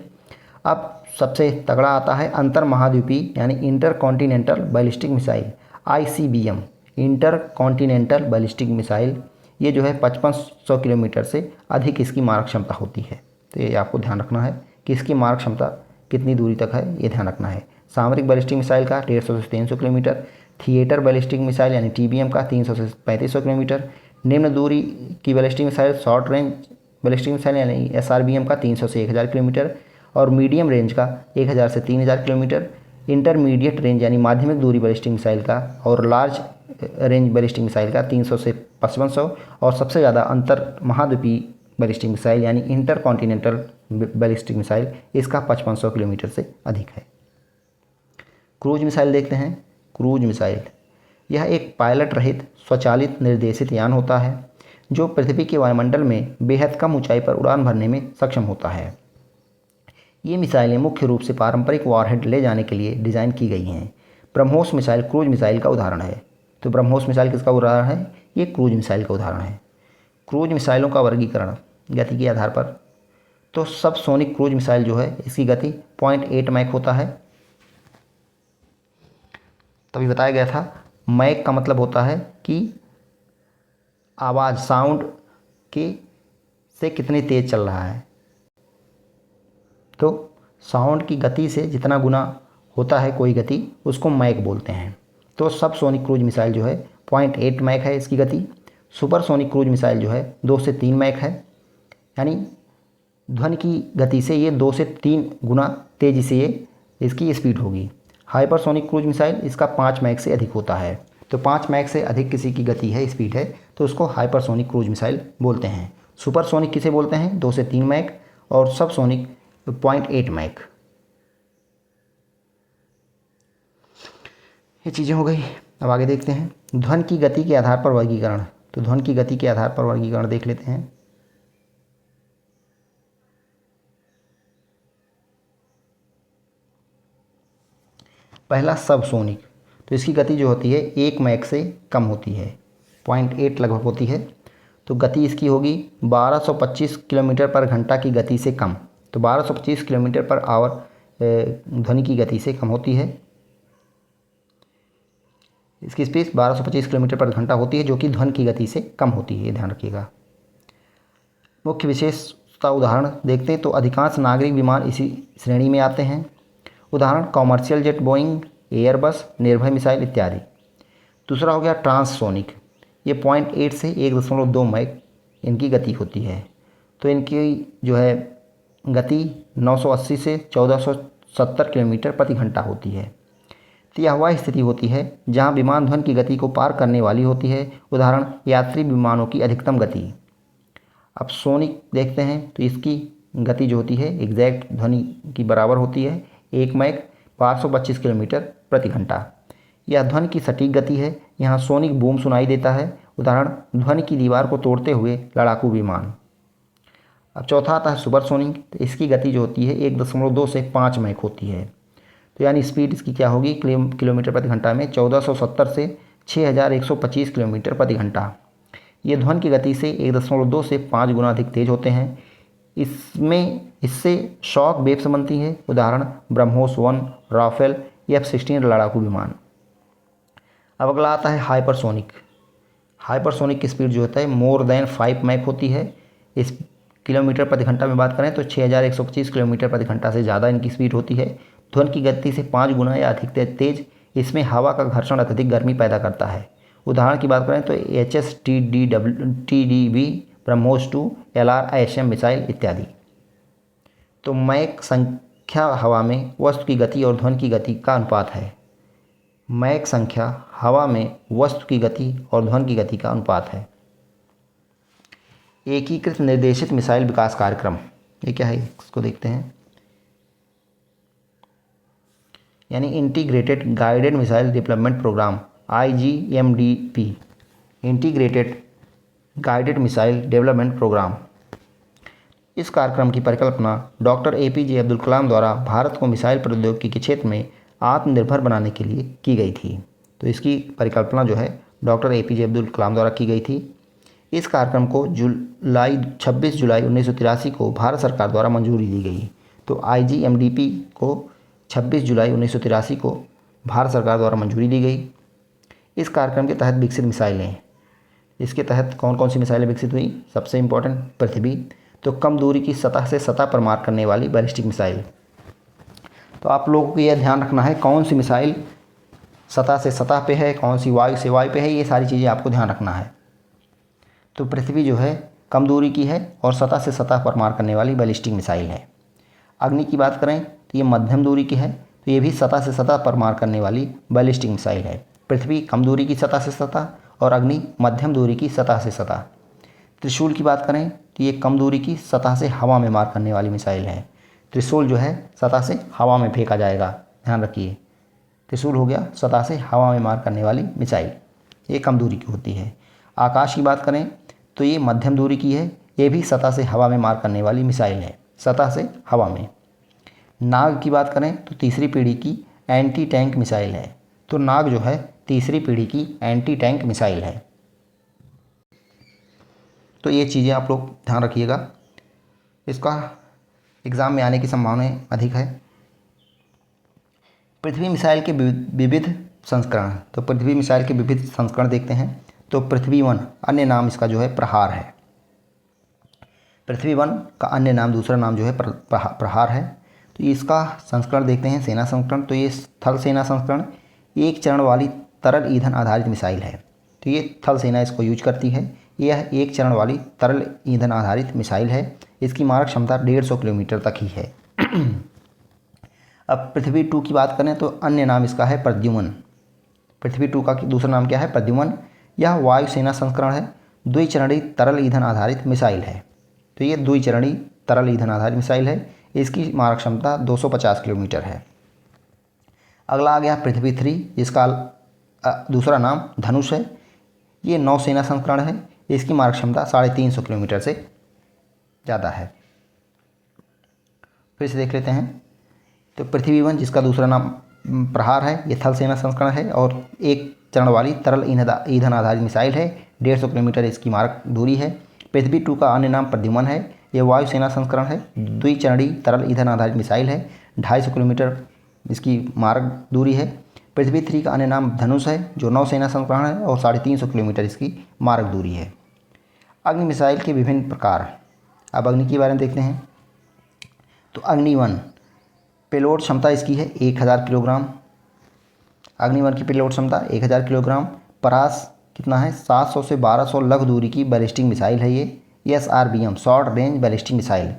Speaker 1: अब सबसे तगड़ा आता है अंतर महाद्वीपीय यानी inter continental ballistic missile ICBM, inter continental ballistic missile, ये जो है 5500 किलोमीटर से अधिक इसकी मारक क्षमता होती है। तो ये आपको ध्यान रखना है कि इसकी मारक क्षमता कितनी दूरी तक है, ये ध्यान रखना है। सामरिक बैलिस्टिक मिसाइल का 150 से 300 किलोमीटर, थिएटर बैलिस्टिक मिसाइल यानी TBM का 300 से 3500 किलोमीटर, निम्न दूरी की ballistic missile short range ballistic missile यानी SRBM का 300 से 1000 किलोमीटर और मीडियम रेंज का 1000 से 3000 किलोमीटर, इंटरमीडिएट रेंज यानी माध्यमिक दूरी बैलिस्टिक मिसाइल का और लार्ज रेंज बैलिस्टिक मिसाइल का 300 से 5500 और सबसे ज़्यादा अंतर महाद्वीपीय बैलिस्टिक मिसाइल यानी इंटर कॉन्टिनेंटल बैलिस्टिक मिसाइल, इसका 5500 किलोमीटर से अधिक है। क्रूज मिसाइल देखते हैं। क्रूज मिसाइल, यह एक पायलट रहित स्वचालित निर्देशित यान होता है जो पृथ्वी के वायुमंडल में बेहद कम ऊंचाई पर उड़ान भरने में सक्षम होता है। ये मिसाइलें मुख्य रूप से पारंपरिक वॉरहेड ले जाने के लिए डिज़ाइन की गई हैं। ब्रह्मोस मिसाइल क्रूज मिसाइल का उदाहरण है। तो ब्रह्मोस मिसाइल किसका उदाहरण है? ये क्रूज मिसाइल का उदाहरण है। क्रूज मिसाइलों का वर्गीकरण गति के आधार पर, तो सब सोनिक क्रूज मिसाइल जो है इसकी गति 0.8 मैक होता है। तभी बताया गया था, मैक का मतलब होता है कि आवाज़ साउंड के से कितनी तेज़ चल रहा है। तो साउंड की गति से जितना गुना होता है कोई गति, उसको मैक बोलते हैं। तो सब सोनिक क्रूज मिसाइल जो है 0.8 मैक है इसकी गति। सुपर सोनिक क्रूज मिसाइल जो है 2 से 3 मैक है, यानी ध्वनि की गति से ये 2 से 3 गुना तेज़ी से ये इसकी स्पीड होगी। हाइपरसोनिक क्रूज मिसाइल इसका 5 मैक से अधिक होता है। तो 5 मैक से अधिक किसी की गति है, स्पीड है, तो उसको हाइपरसोनिक क्रूज मिसाइल बोलते हैं। सुपरसोनिक किसे बोलते हैं? 2 से 3 मैक और सबसोनिक 0.8 मैक। ये चीज़ें हो गई। अब आगे देखते हैं ध्वनि की गति के आधार पर वर्गीकरण। तो ध्वनि की गति के आधार पर वर्गीकरण देख लेते हैं। पहला सबसोनिक, तो इसकी गति जो होती है 1 मैक से कम होती है, 0.8 लगभग होती है। तो गति इसकी होगी 1225 किलोमीटर पर घंटा की गति से कम। तो 1225 किलोमीटर पर आवर ध्वनि की गति से कम होती है। इसकी स्पीड 1225 किलोमीटर पर घंटा होती है, जो कि ध्वनि की गति से कम होती है, ये ध्यान रखिएगा। मुख्य विशेषता उदाहरण देखते हैं। तो अधिकांश नागरिक विमान इसी श्रेणी में आते हैं। उदाहरण कॉमर्शियल जेट बोइंग, एयरबस, निर्भय मिसाइल इत्यादि। दूसरा हो गया ट्रांससोनिक, ये 0.8 से 1.2 मैक इनकी गति होती है। तो इनकी जो है गति 980 से 1470 किलोमीटर प्रति घंटा होती है। तो यह वह स्थिति होती है जहां विमान ध्वनि की गति को पार करने वाली होती है, उदाहरण यात्री विमानों की अधिकतम गति। अब सोनिक देखते हैं, तो इसकी गति जो होती है एग्जैक्ट ध्वनि की बराबर होती है 1 मैक 525 किलोमीटर प्रति घंटा। यह ध्वनि की सटीक गति है। यहाँ सोनिक बूम सुनाई देता है, उदाहरण ध्वनि की दीवार को तोड़ते हुए लड़ाकू विमान। अब चौथा आता है सुपरसोनिक, तो इसकी गति जो होती है 1.2 से 5 मैक होती है। तो यानी स्पीड इसकी क्या होगी किलोमीटर प्रति घंटा में 1470 से 6125 किलोमीटर प्रति घंटा। ये ध्वनि की गति से 1.2 से 5 गुना अधिक तेज होते हैं। इससे शॉक वेव्स बनती है, उदाहरण ब्रह्मोस 1, राफेल, F-16 लड़ाकू विमान। अब अगला आता है हाइपरसोनिक। हाइपरसोनिक की स्पीड जो होता है मोर देन 5 मैक होती है। इस किलोमीटर प्रति घंटा में बात करें तो 6125 किलोमीटर प्रति घंटा से ज़्यादा इनकी स्पीड होती है। ध्वनि की गति से 5 गुना या अधिक तेज। इसमें हवा का घर्षण अत्यधिक गर्मी पैदा करता है। उदाहरण की बात करें तो HSTDV, ब्रह्मोस 2, LRISM मिसाइल इत्यादि। तो मैक संख्या हवा में वस्तु की गति और ध्वनि की गति का अनुपात है। मैक संख्या हवा में वस्तु की गति और ध्वनि की गति का अनुपात है। एकीकृत निर्देशित मिसाइल विकास कार्यक्रम, ये क्या है इसको देखते हैं। यानी integrated guided missile development programme, IGMDP, integrated guided missile development programme. इस कार्यक्रम की परिकल्पना डॉक्टर APJ अब्दुल कलाम द्वारा भारत को मिसाइल प्रौद्योगिकी के क्षेत्र में आत्मनिर्भर बनाने के लिए की गई थी। तो इसकी परिकल्पना जो है डॉक्टर APJ अब्दुल कलाम द्वारा की गई थी। इस कार्यक्रम को 26 जुलाई 1983 को भारत सरकार द्वारा मंजूरी दी गई। तो IGMDP को 26 जुलाई 1983 को भारत सरकार द्वारा मंजूरी दी गई। इस कार्यक्रम के तहत विकसित मिसाइलें, इसके तहत कौन कौन सी मिसाइलें विकसित हुई? सबसे इम्पोर्टेंट पृथ्वी, तो कम दूरी की सतह से सतह पर मार करने वाली बैलिस्टिक मिसाइल। तो आप लोगों को यह ध्यान रखना है कौन सी मिसाइल सतह से सतह पे है, कौन सी वायु से वायु पे है, ये सारी चीज़ें आपको ध्यान रखना है। तो पृथ्वी जो है कम दूरी की है और सतह से सतह पर मार करने वाली बैलिस्टिक मिसाइल है। अग्नि की बात करें तो ये मध्यम दूरी की है, तो ये भी सतह से सतह पर मार करने वाली बैलिस्टिक मिसाइल है। पृथ्वी कम दूरी की सतह से सतह और अग्नि मध्यम दूरी की सतह से सतह। त्रिशूल की बात करें तो ये कम दूरी की सतह से हवा में मार करने वाली मिसाइल है। त्रिशूल जो है सतह से हवा में फेंका जाएगा, ध्यान रखिए। त्रिशूल हो गया सतह से हवा में मार करने वाली मिसाइल, ये कम दूरी की होती है। आकाश की बात करें तो ये मध्यम दूरी की है, ये भी सतह से हवा में मार करने वाली मिसाइल है, सतह से हवा में। नाग की बात करें तो तीसरी पीढ़ी की एंटी टैंक मिसाइल है। तो नाग जो है तीसरी पीढ़ी की एंटी टैंक मिसाइल है। तो ये चीज़ें आप लोग ध्यान रखिएगा, इसका एग्ज़ाम में आने की संभावनाएं अधिक है। पृथ्वी मिसाइल के विविध संस्करण, तो पृथ्वी मिसाइल के विविध संस्करण देखते हैं। तो पृथ्वी 1, अन्य नाम इसका जो है प्रहार है। पृथ्वी 1 का अन्य नाम, दूसरा नाम जो है प्रहार है। तो इसका संस्करण देखते हैं, सेना संस्करण। तो ये थल सेना संस्करण एक चरण वाली तरल ईंधन आधारित मिसाइल है। तो ये थल सेना इसको यूज करती है। यह एक चरण वाली तरल ईंधन आधारित मिसाइल है। इसकी मारक क्षमता 150 किलोमीटर तक ही है। अब पृथ्वी 2 की बात करें तो अन्य नाम इसका है प्रद्युम्न। पृथ्वी 2 का दूसरा नाम क्या है? प्रद्युम्न। यह वायुसेना संस्करण है, द्विचरणीय तरल ईंधन आधारित मिसाइल है। तो ये द्विचरणीय तरल ईंधन आधारित मिसाइल है। इसकी मारक क्षमता 250 किलोमीटर है। अगला आ गया पृथ्वी 3, जिसका दूसरा नाम धनुष है। ये नौसेना संस्करण है। इसकी मारक क्षमता 350 किलोमीटर से ज़्यादा है। फिर से देख लेते हैं। तो पृथ्वी 1 जिसका दूसरा नाम प्रहार है, ये थल सेना संस्करण है और एक चरण वाली तरल ईंधन आधारित मिसाइल है। 150 किलोमीटर इसकी मारक दूरी है। पृथ्वी 2 का अन्य नाम प्रद्युम्न है। ये वायुसेना संस्करण है, द्विचरणीय तरल ईंधन आधारित मिसाइल है। 250 किलोमीटर इसकी मारक दूरी है। पृथ्वी 3 का अन्य नाम धनुष है, जो नौसेना संस्करण है और 350 किलोमीटर इसकी मारक दूरी है। अग्नि मिसाइल के विभिन्न प्रकार। अब अग्नि के बारे में देखते हैं। तो अग्नि 1 पेलोड क्षमता इसकी है 1000 किलोग्राम। अग्नि 1 की पेलोड क्षमता 1000 किलोग्राम। परास कितना है, 700 से 1200 लघु दूरी की बैलिस्टिक मिसाइल है ये, SRBM short range ballistic missile.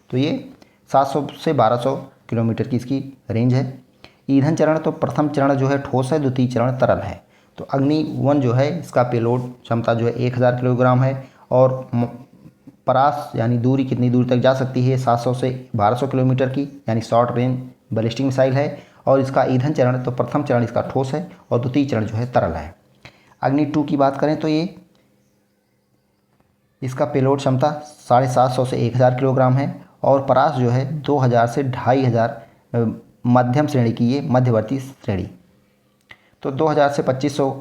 Speaker 1: तो ये 700 से 1200 किलोमीटर की इसकी रेंज है। ईंधन चरण तो प्रथम चरण जो है ठोस है, द्वितीय चरण तरल है। तो अग्नि 1 जो है इसका पेलोड क्षमता जो है 1000 किलोग्राम है, और परास यानी दूरी कितनी दूर तक जा सकती है, 700 से 1200 किलोमीटर की, यानी शॉर्ट रेंज बैलिस्टिक मिसाइल है। और इसका ईंधन चरण तो प्रथम चरण इसका ठोस है और द्वितीय चरण जो है तरल है। अग्नि 2 की बात करें तो ये इसका पेलोड क्षमता 750 से 1000 किलोग्राम है, और परास जो है 2000 से 2500 मध्यम श्रेणी की, ये मध्यवर्ती श्रेणी। तो 2000 से 2500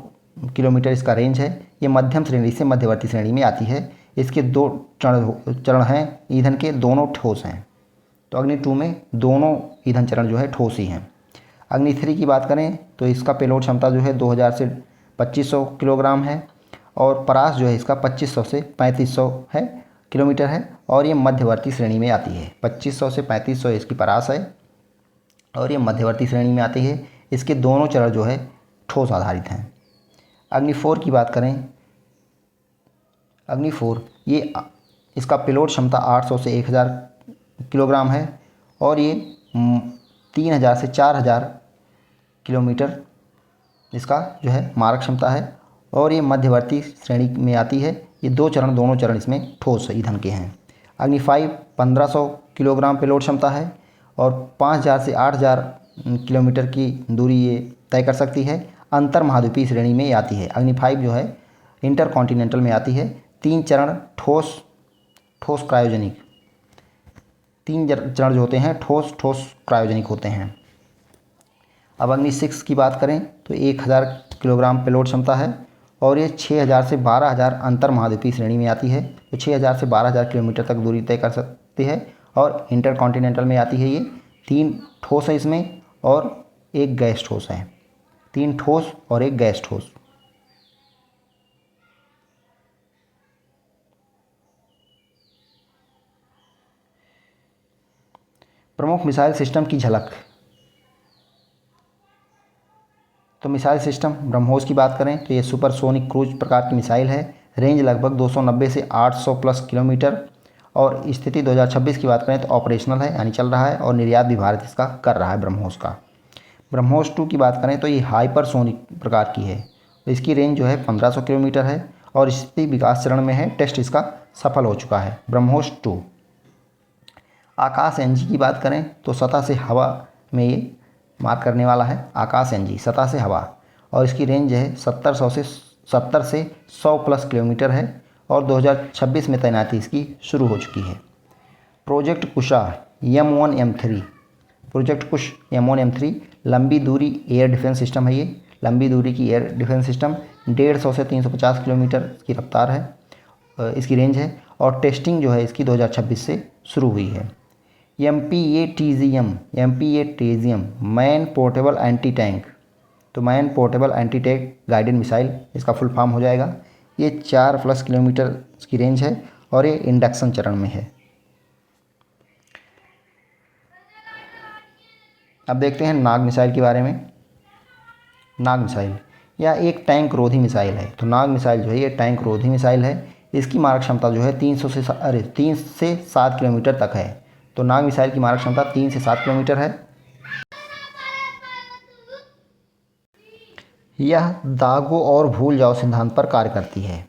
Speaker 1: किलोमीटर इसका रेंज है, ये मध्यम श्रेणी से मध्यवर्ती श्रेणी में आती है। इसके 2 चरण हैं ईंधन के, दोनों ठोस हैं। तो अग्नि 2 में दोनों ईंधन चरण जो है ठोस ही हैं। अग्नि 3 की बात करें तो इसका पेलोड क्षमता जो है 2000 से 2500 किलोग्राम है, और परास जो है इसका 2500 से 3500 है किलोमीटर है, और ये मध्यवर्ती श्रेणी में आती है। 2500 से 3500 इसकी परास है, और ये मध्यवर्ती श्रेणी में आती है। इसके दोनों चरण जो है ठोस आधारित हैं। अग्नि 4 की बात करें, अग्नि 4 ये इसका पेलोड क्षमता 800 से 1000 किलोग्राम है, और ये 3000 से 4000 किलोमीटर इसका जो है मारक क्षमता है, और ये मध्यवर्ती श्रेणी में आती है। ये दोनों चरण इसमें ठोस ईंधन के हैं। अग्नि 5 1500 किलोग्राम पेलोड क्षमता है, और 5000 से 8000 किलोमीटर की दूरी ये तय कर सकती है। अंतर महाद्वीपीय श्रेणी में आती है। अग्नि 5 जो है इंटरकॉन्टिनेंटल में आती है। 3 चरण ठोस क्रायोजेनिक, 3 चरण जो होते हैं ठोस क्रायोजेनिक होते हैं। अब अग्नि 6 की बात करें तो 1000 किलोग्राम पेलोड क्षमता है, और ये 6000 से 12000 अंतर महाद्वीपीय श्रेणी में आती है। तो 6000 से 12000 किलोमीटर तक दूरी तय कर सकती है, और इंटरकॉन्टिनेंटल में आती है। ये 3 ठोस है इसमें, और 1 गैस ठोस है। 3 ठोस और 1 गैस ठोस। प्रमुख मिसाइल सिस्टम की झलक। तो मिसाइल सिस्टम ब्रह्मोस की बात करें तो ये सुपरसोनिक क्रूज प्रकार की मिसाइल है। रेंज लगभग 290 से 800 प्लस किलोमीटर, और स्थिति 2026 की बात करें तो ऑपरेशनल है, यानी चल रहा है, और निर्यात भी भारत इसका कर रहा है ब्रह्मोस का। ब्रह्मोस 2 की बात करें तो ये हाइपरसोनिक प्रकार की है। तो इसकी रेंज जो है 1500 किलोमीटर है, और स्थिति विकास चरण में है। टेस्ट इसका सफल हो चुका है ब्रह्मोस 2। आकाश एनजी की बात करें तो सतह से हवा में ये मार करने वाला है। आकाश एनजी सतह से हवा, और इसकी रेंज है 70 से 100 प्लस किलोमीटर है, और 2026 में तैनाती इसकी शुरू हो चुकी है। प्रोजेक्ट कुशा M1 M3, प्रोजेक्ट कुश M1 M3 लंबी दूरी एयर डिफेंस सिस्टम है। ये लंबी दूरी की एयर डिफेंस सिस्टम 150 से 350 किलोमीटर की रफ्तार है, इसकी रेंज है, और टेस्टिंग जो है इसकी 2026 से शुरू हुई है। MPA-TZM man portable anti tank, तो man portable anti tank guided missile इसका फुल फॉर्म हो जाएगा। ये 4 प्लस किलोमीटर की रेंज है, और ये इंडक्शन चरण में है। अब देखते हैं नाग मिसाइल के बारे में। नाग मिसाइल यह एक टैंक रोधी मिसाइल है। तो नाग मिसाइल जो है ये टैंक रोधी मिसाइल है। इसकी मारक क्षमता जो है 3 से 7 किलोमीटर तक है। तो नाग मिसाइल की मारक क्षमता 3 से 7 किलोमीटर है। यह दागो और भूल जाओ सिद्धांत पर कार्य करती है।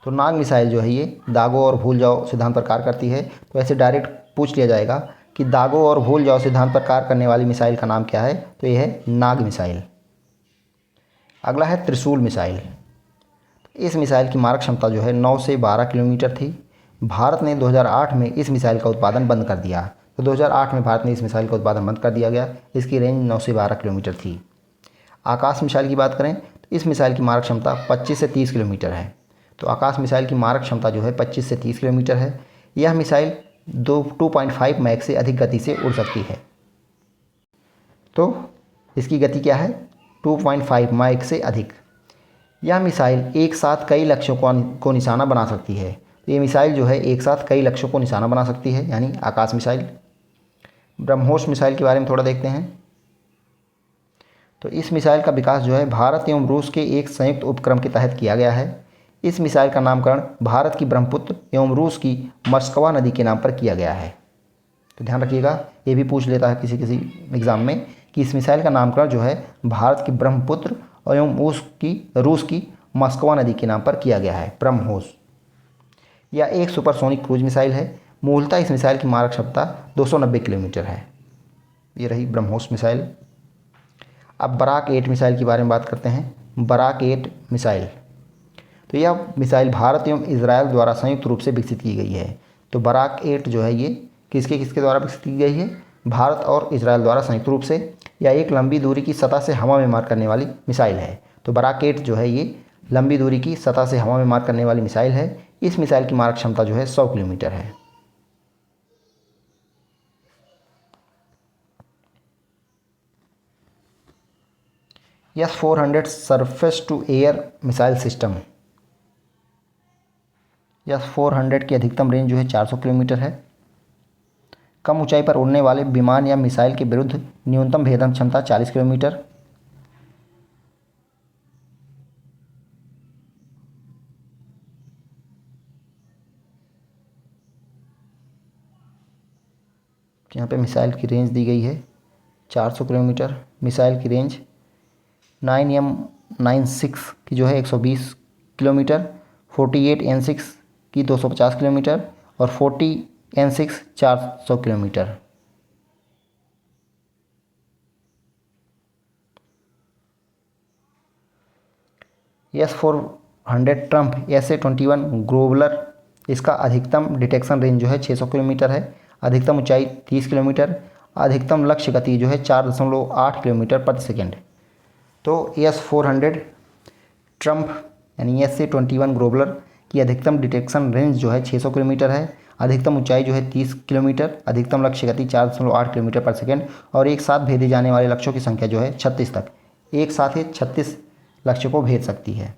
Speaker 1: तो नाग मिसाइल जो है ये दागो और भूल जाओ सिद्धांत पर कार्य करती है। तो ऐसे डायरेक्ट पूछ लिया जाएगा कि दागो और भूल जाओ सिद्धांत पर कार्य करने वाली मिसाइल का नाम क्या है, तो यह है नाग मिसाइल। अगला है त्रिशूल मिसाइल। इस मिसाइल की मारक क्षमता जो है 9 से 12 किलोमीटर थी। भारत ने 2008 में इस मिसाइल का उत्पादन बंद कर दिया। तो 2008 में भारत ने इस मिसाइल का उत्पादन बंद कर दिया गया। इसकी रेंज 9 से 12 किलोमीटर थी। आकाश मिसाइल की बात करें तो इस मिसाइल की मारक क्षमता 25 से 30 किलोमीटर है। तो आकाश मिसाइल की मारक क्षमता जो है 25 से 30 किलोमीटर है। यह मिसाइल 2.5 मैक से अधिक गति से उड़ सकती है। तो इसकी गति क्या है, 2.5 मैक से अधिक। यह मिसाइल एक साथ कई लक्ष्यों को निशाना बना सकती है। तो ये मिसाइल जो है एक साथ कई लक्ष्यों को निशाना बना सकती है, यानी आकाश मिसाइल। ब्रह्मोस मिसाइल के बारे में थोड़ा देखते हैं। तो इस मिसाइल का विकास जो है भारत एवं रूस के एक संयुक्त उपक्रम के तहत किया गया है। इस मिसाइल का नामकरण भारत की ब्रह्मपुत्र एवं रूस की मस्कवा नदी के नाम पर किया गया है। तो ध्यान रखिएगा, ये भी पूछ लेता है किसी किसी एग्ज़ाम में कि इस मिसाइल का नामकरण जो है भारत की ब्रह्मपुत्र एवं रूस की मस्कवा नदी के नाम पर किया गया है, ब्रह्मोस। यह एक सुपरसोनिक क्रूज मिसाइल है। मूलतः इस मिसाइल की मारक क्षमता 290 किलोमीटर है। ये रही ब्रह्मोस मिसाइल। अब बराक 8 मिसाइल के बारे में बात करते हैं। बराक 8 मिसाइल, तो यह मिसाइल भारत एवं इजरायल द्वारा संयुक्त रूप से विकसित की गई है। तो बराक 8 जो है ये किसके किसके द्वारा विकसित की गई है? भारत और इजरायल द्वारा संयुक्त रूप से। यह एक लंबी दूरी की सतह से हवा में मार करने वाली मिसाइल है। तो बराक 8 जो है ये लंबी दूरी की सतह से हवा में मार करने वाली मिसाइल है। इस मिसाइल की मारक क्षमता जो है 100 किलोमीटर है। S-400 surface to air missile system. S-400 की अधिकतम रेंज जो है 400 किलोमीटर है। कम ऊंचाई पर उड़ने वाले विमान या मिसाइल के विरुद्ध न्यूनतम भेदन क्षमता 40 किलोमीटर। यहाँ पे मिसाइल की रेंज दी गई है 400 किलोमीटर। मिसाइल की रेंज 9M96 की जो है 120 किलोमीटर, 48N6 की 250 किलोमीटर और 40N6 400 kilometre. S-400 Trump SA-21 globular, इसका अधिकतम डिटेक्शन रेंज जो है 600 किलोमीटर है। अधिकतम ऊंचाई 30 किलोमीटर। अधिकतम लक्ष्य गति जो है 4.8 किलोमीटर प्रति सेकेंड। तो S-400 ट्रम्प यानी SA-21 ग्लोबलर की अधिकतम डिटेक्शन रेंज जो है 600 किलोमीटर है। अधिकतम ऊंचाई जो है 30 किलोमीटर। अधिकतम लक्ष्य गति 4.8 किलोमीटर पर सेकेंड और एक साथ भेजे जाने वाले लक्ष्यों की संख्या जो है 36 तक। एक साथ ही 36 लक्ष्य को भेज सकती है।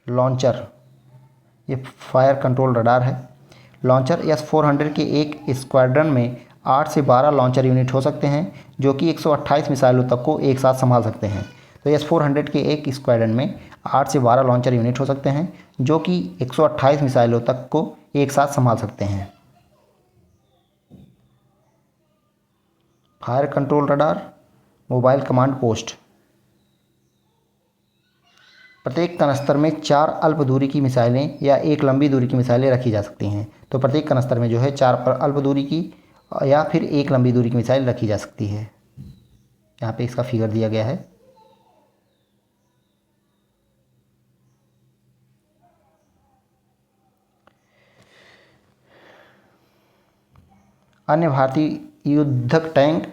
Speaker 1: लॉन्चर, ये फायर कंट्रोल रडार है। लॉन्चर S-400 के एक स्क्वाड्रन में 8 से 12 लॉन्चर यूनिट हो सकते हैं जो कि 128 मिसाइलों तक को एक साथ संभाल सकते हैं। तो S-400 के एक स्क्वाड्रन में 8 से 12 लॉन्चर यूनिट हो सकते हैं जो कि 128 मिसाइलों तक को एक साथ संभाल सकते हैं। Fire control radar, mobile command post. प्रत्येक कनस्तर में 4 अल्प दूरी की मिसाइलें या एक लंबी दूरी की मिसाइलें रखी जा सकती हैं। तो प्रत्येक कनस्तर में जो है 4 अल्प दूरी की या फिर एक लंबी दूरी की मिसाइल रखी जा सकती है। यहाँ पे इसका फिगर दिया गया है। अन्य भारतीय युद्धक टैंक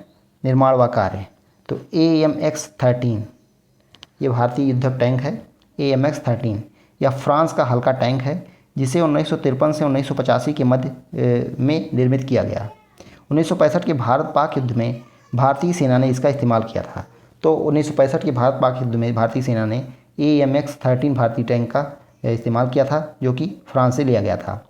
Speaker 1: निर्माण व कार्य, तो AMX-13 ये भारतीय युद्धक टैंक है। AMX-13 यह फ्रांस का हल्का टैंक है जिसे 1953 से 1985 के मध्य में निर्मित किया गया। 1965 के भारत पाक युद्ध में भारतीय सेना ने इसका इस्तेमाल किया था। तो 1965 के भारत पाक युद्ध में भारतीय सेना ने AMX-13 भारतीय टैंक का इस्तेमाल किया था जो कि फ्रांस से लिया गया था।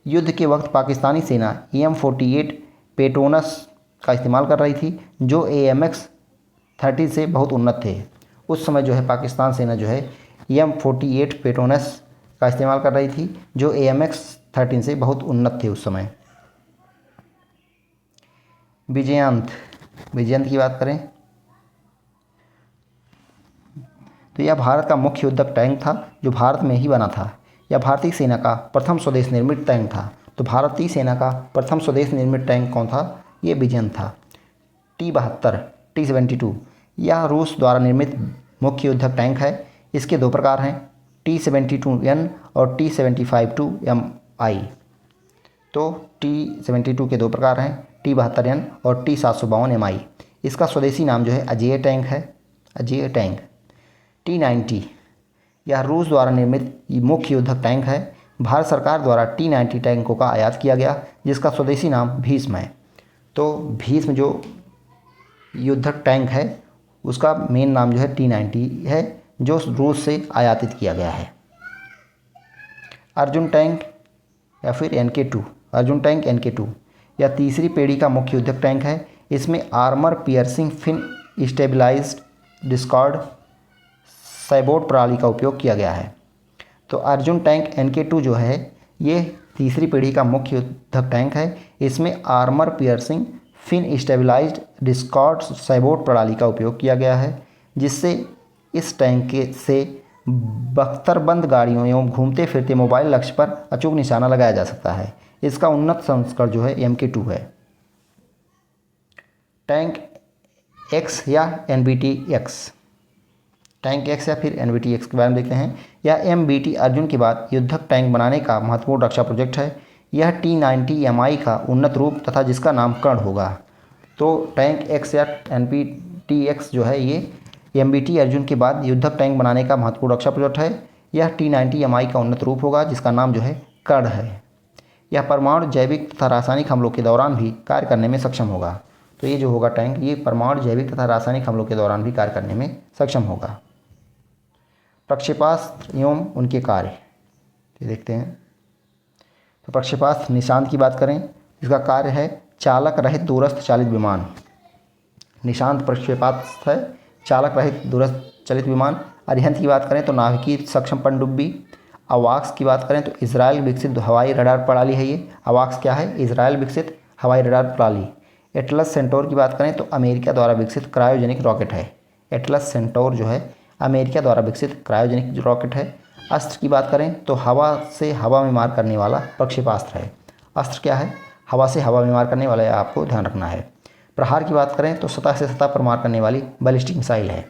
Speaker 1: युद्ध के वक्त पाकिस्तानी सेना EM-48 पेट्रोनस का इस्तेमाल कर रही थी जो AMX-13 से बहुत उन्नत थे। उस समय जो है पाकिस्तान सेना जो है EM-48 पेट्रोनस का इस्तेमाल कर रही थी जो AMX-13 से बहुत उन्नत थे उस समय। विजयंत की बात करें तो यह भारत का मुख्य युद्धक टैंक था जो भारत में ही बना था। यह भारतीय सेना का प्रथम स्वदेश निर्मित टैंक था। तो भारतीय सेना का प्रथम स्वदेश निर्मित टैंक कौन था? ये विजयंत था। T-72 T-72 यह रूस द्वारा निर्मित मुख्य युद्धक टैंक है। इसके दो प्रकार हैं, T-72N और T-75-2MI। तो T-72 के दो प्रकार हैं, T-72N और T-752MI। इसका स्वदेशी नाम जो है अजेय टैंक है, अजेय टैंक। T-90 यह रूस द्वारा निर्मित मुख्य युद्धक टैंक है। भारत सरकार द्वारा T-90 टैंकों का आयात किया गया जिसका स्वदेशी नाम भीष्म है। तो भीष्म जो युद्धक टैंक है उसका मेन नाम जो है T-90 है जो रूस से आयातित किया गया है। अर्जुन टैंक या फिर NK-2 अर्जुन टैंक NK2 यह तीसरी पीढ़ी का मुख्य युद्धक टैंक है। इसमें armour piercing fin stabilised discard sabot प्रणाली का उपयोग किया गया है। तो अर्जुन टैंक NK2 जो है ये तीसरी पीढ़ी का मुख्य युद्धक टैंक है। इसमें armour piercing fin stabilised discard sabot प्रणाली का उपयोग किया गया है, जिससे इस टैंक से बख्तरबंद गाड़ियों एवं घूमते फिरते मोबाइल लक्ष्य पर अचूक निशाना लगाया जा सकता है। इसका उन्नत संस्करण जो है MK2 है। टैंक X या NBT-X, टैंक X या फिर NBT-X के बारे में देखते हैं। यह MBT अर्जुन के बाद युद्धक टैंक बनाने का महत्वपूर्ण रक्षा प्रोजेक्ट है। यह T90MI का उन्नत रूप तथा जिसका नाम कर्ण होगा। तो टैंक X या NBT-X जो है ये MBT अर्जुन के बाद युद्धक टैंक बनाने का महत्वपूर्ण रक्षा प्रोजेक्ट है। यह T90MI का उन्नत रूप होगा जिसका नाम जो है कर्ण है। यह परमाणु जैविक तथा रासायनिक हमलों के दौरान भी कार्य करने में सक्षम होगा। तो ये जो होगा टैंक ये परमाणु जैविक तथा रासायनिक हमलों के दौरान भी कार्य करने में सक्षम होगा। प्रक्षेपास्त्र एवं उनके कार्य ये देखते हैं। तो प्रक्षेपास्त्र निशांत की बात करें, इसका कार्य है चालक रहित दूरस्थ चालित विमान। निशांत प्रक्षेपास्त्र है चालक रहित दूरस्थ चालित विमान। अरिहंत की बात करें तो नाभिकीय सक्षम पनडुब्बी। अवाक्स की बात करें तो इजराइल विकसित हवाई रडार प्रणाली है ये। अवाक्स क्या है? इजराइल विकसित हवाई रडार प्रणाली। एटलस सेंटोर की बात करें तो अमेरिका द्वारा विकसित क्रायोजेनिक रॉकेट है। एटलस सेंटोर जो है अमेरिका द्वारा विकसित क्रायोजेनिक रॉकेट है। अस्त्र की बात करें तो हवा से हवा में मार करने वाला प्रक्षेपास्त्र है। अस्त्र क्या है? हवा से हवा में मार करने वाला, आपको ध्यान रखना है। प्रहार की बात करें तो सतह से सतह पर मार करने वाली बैलिस्टिक मिसाइल है।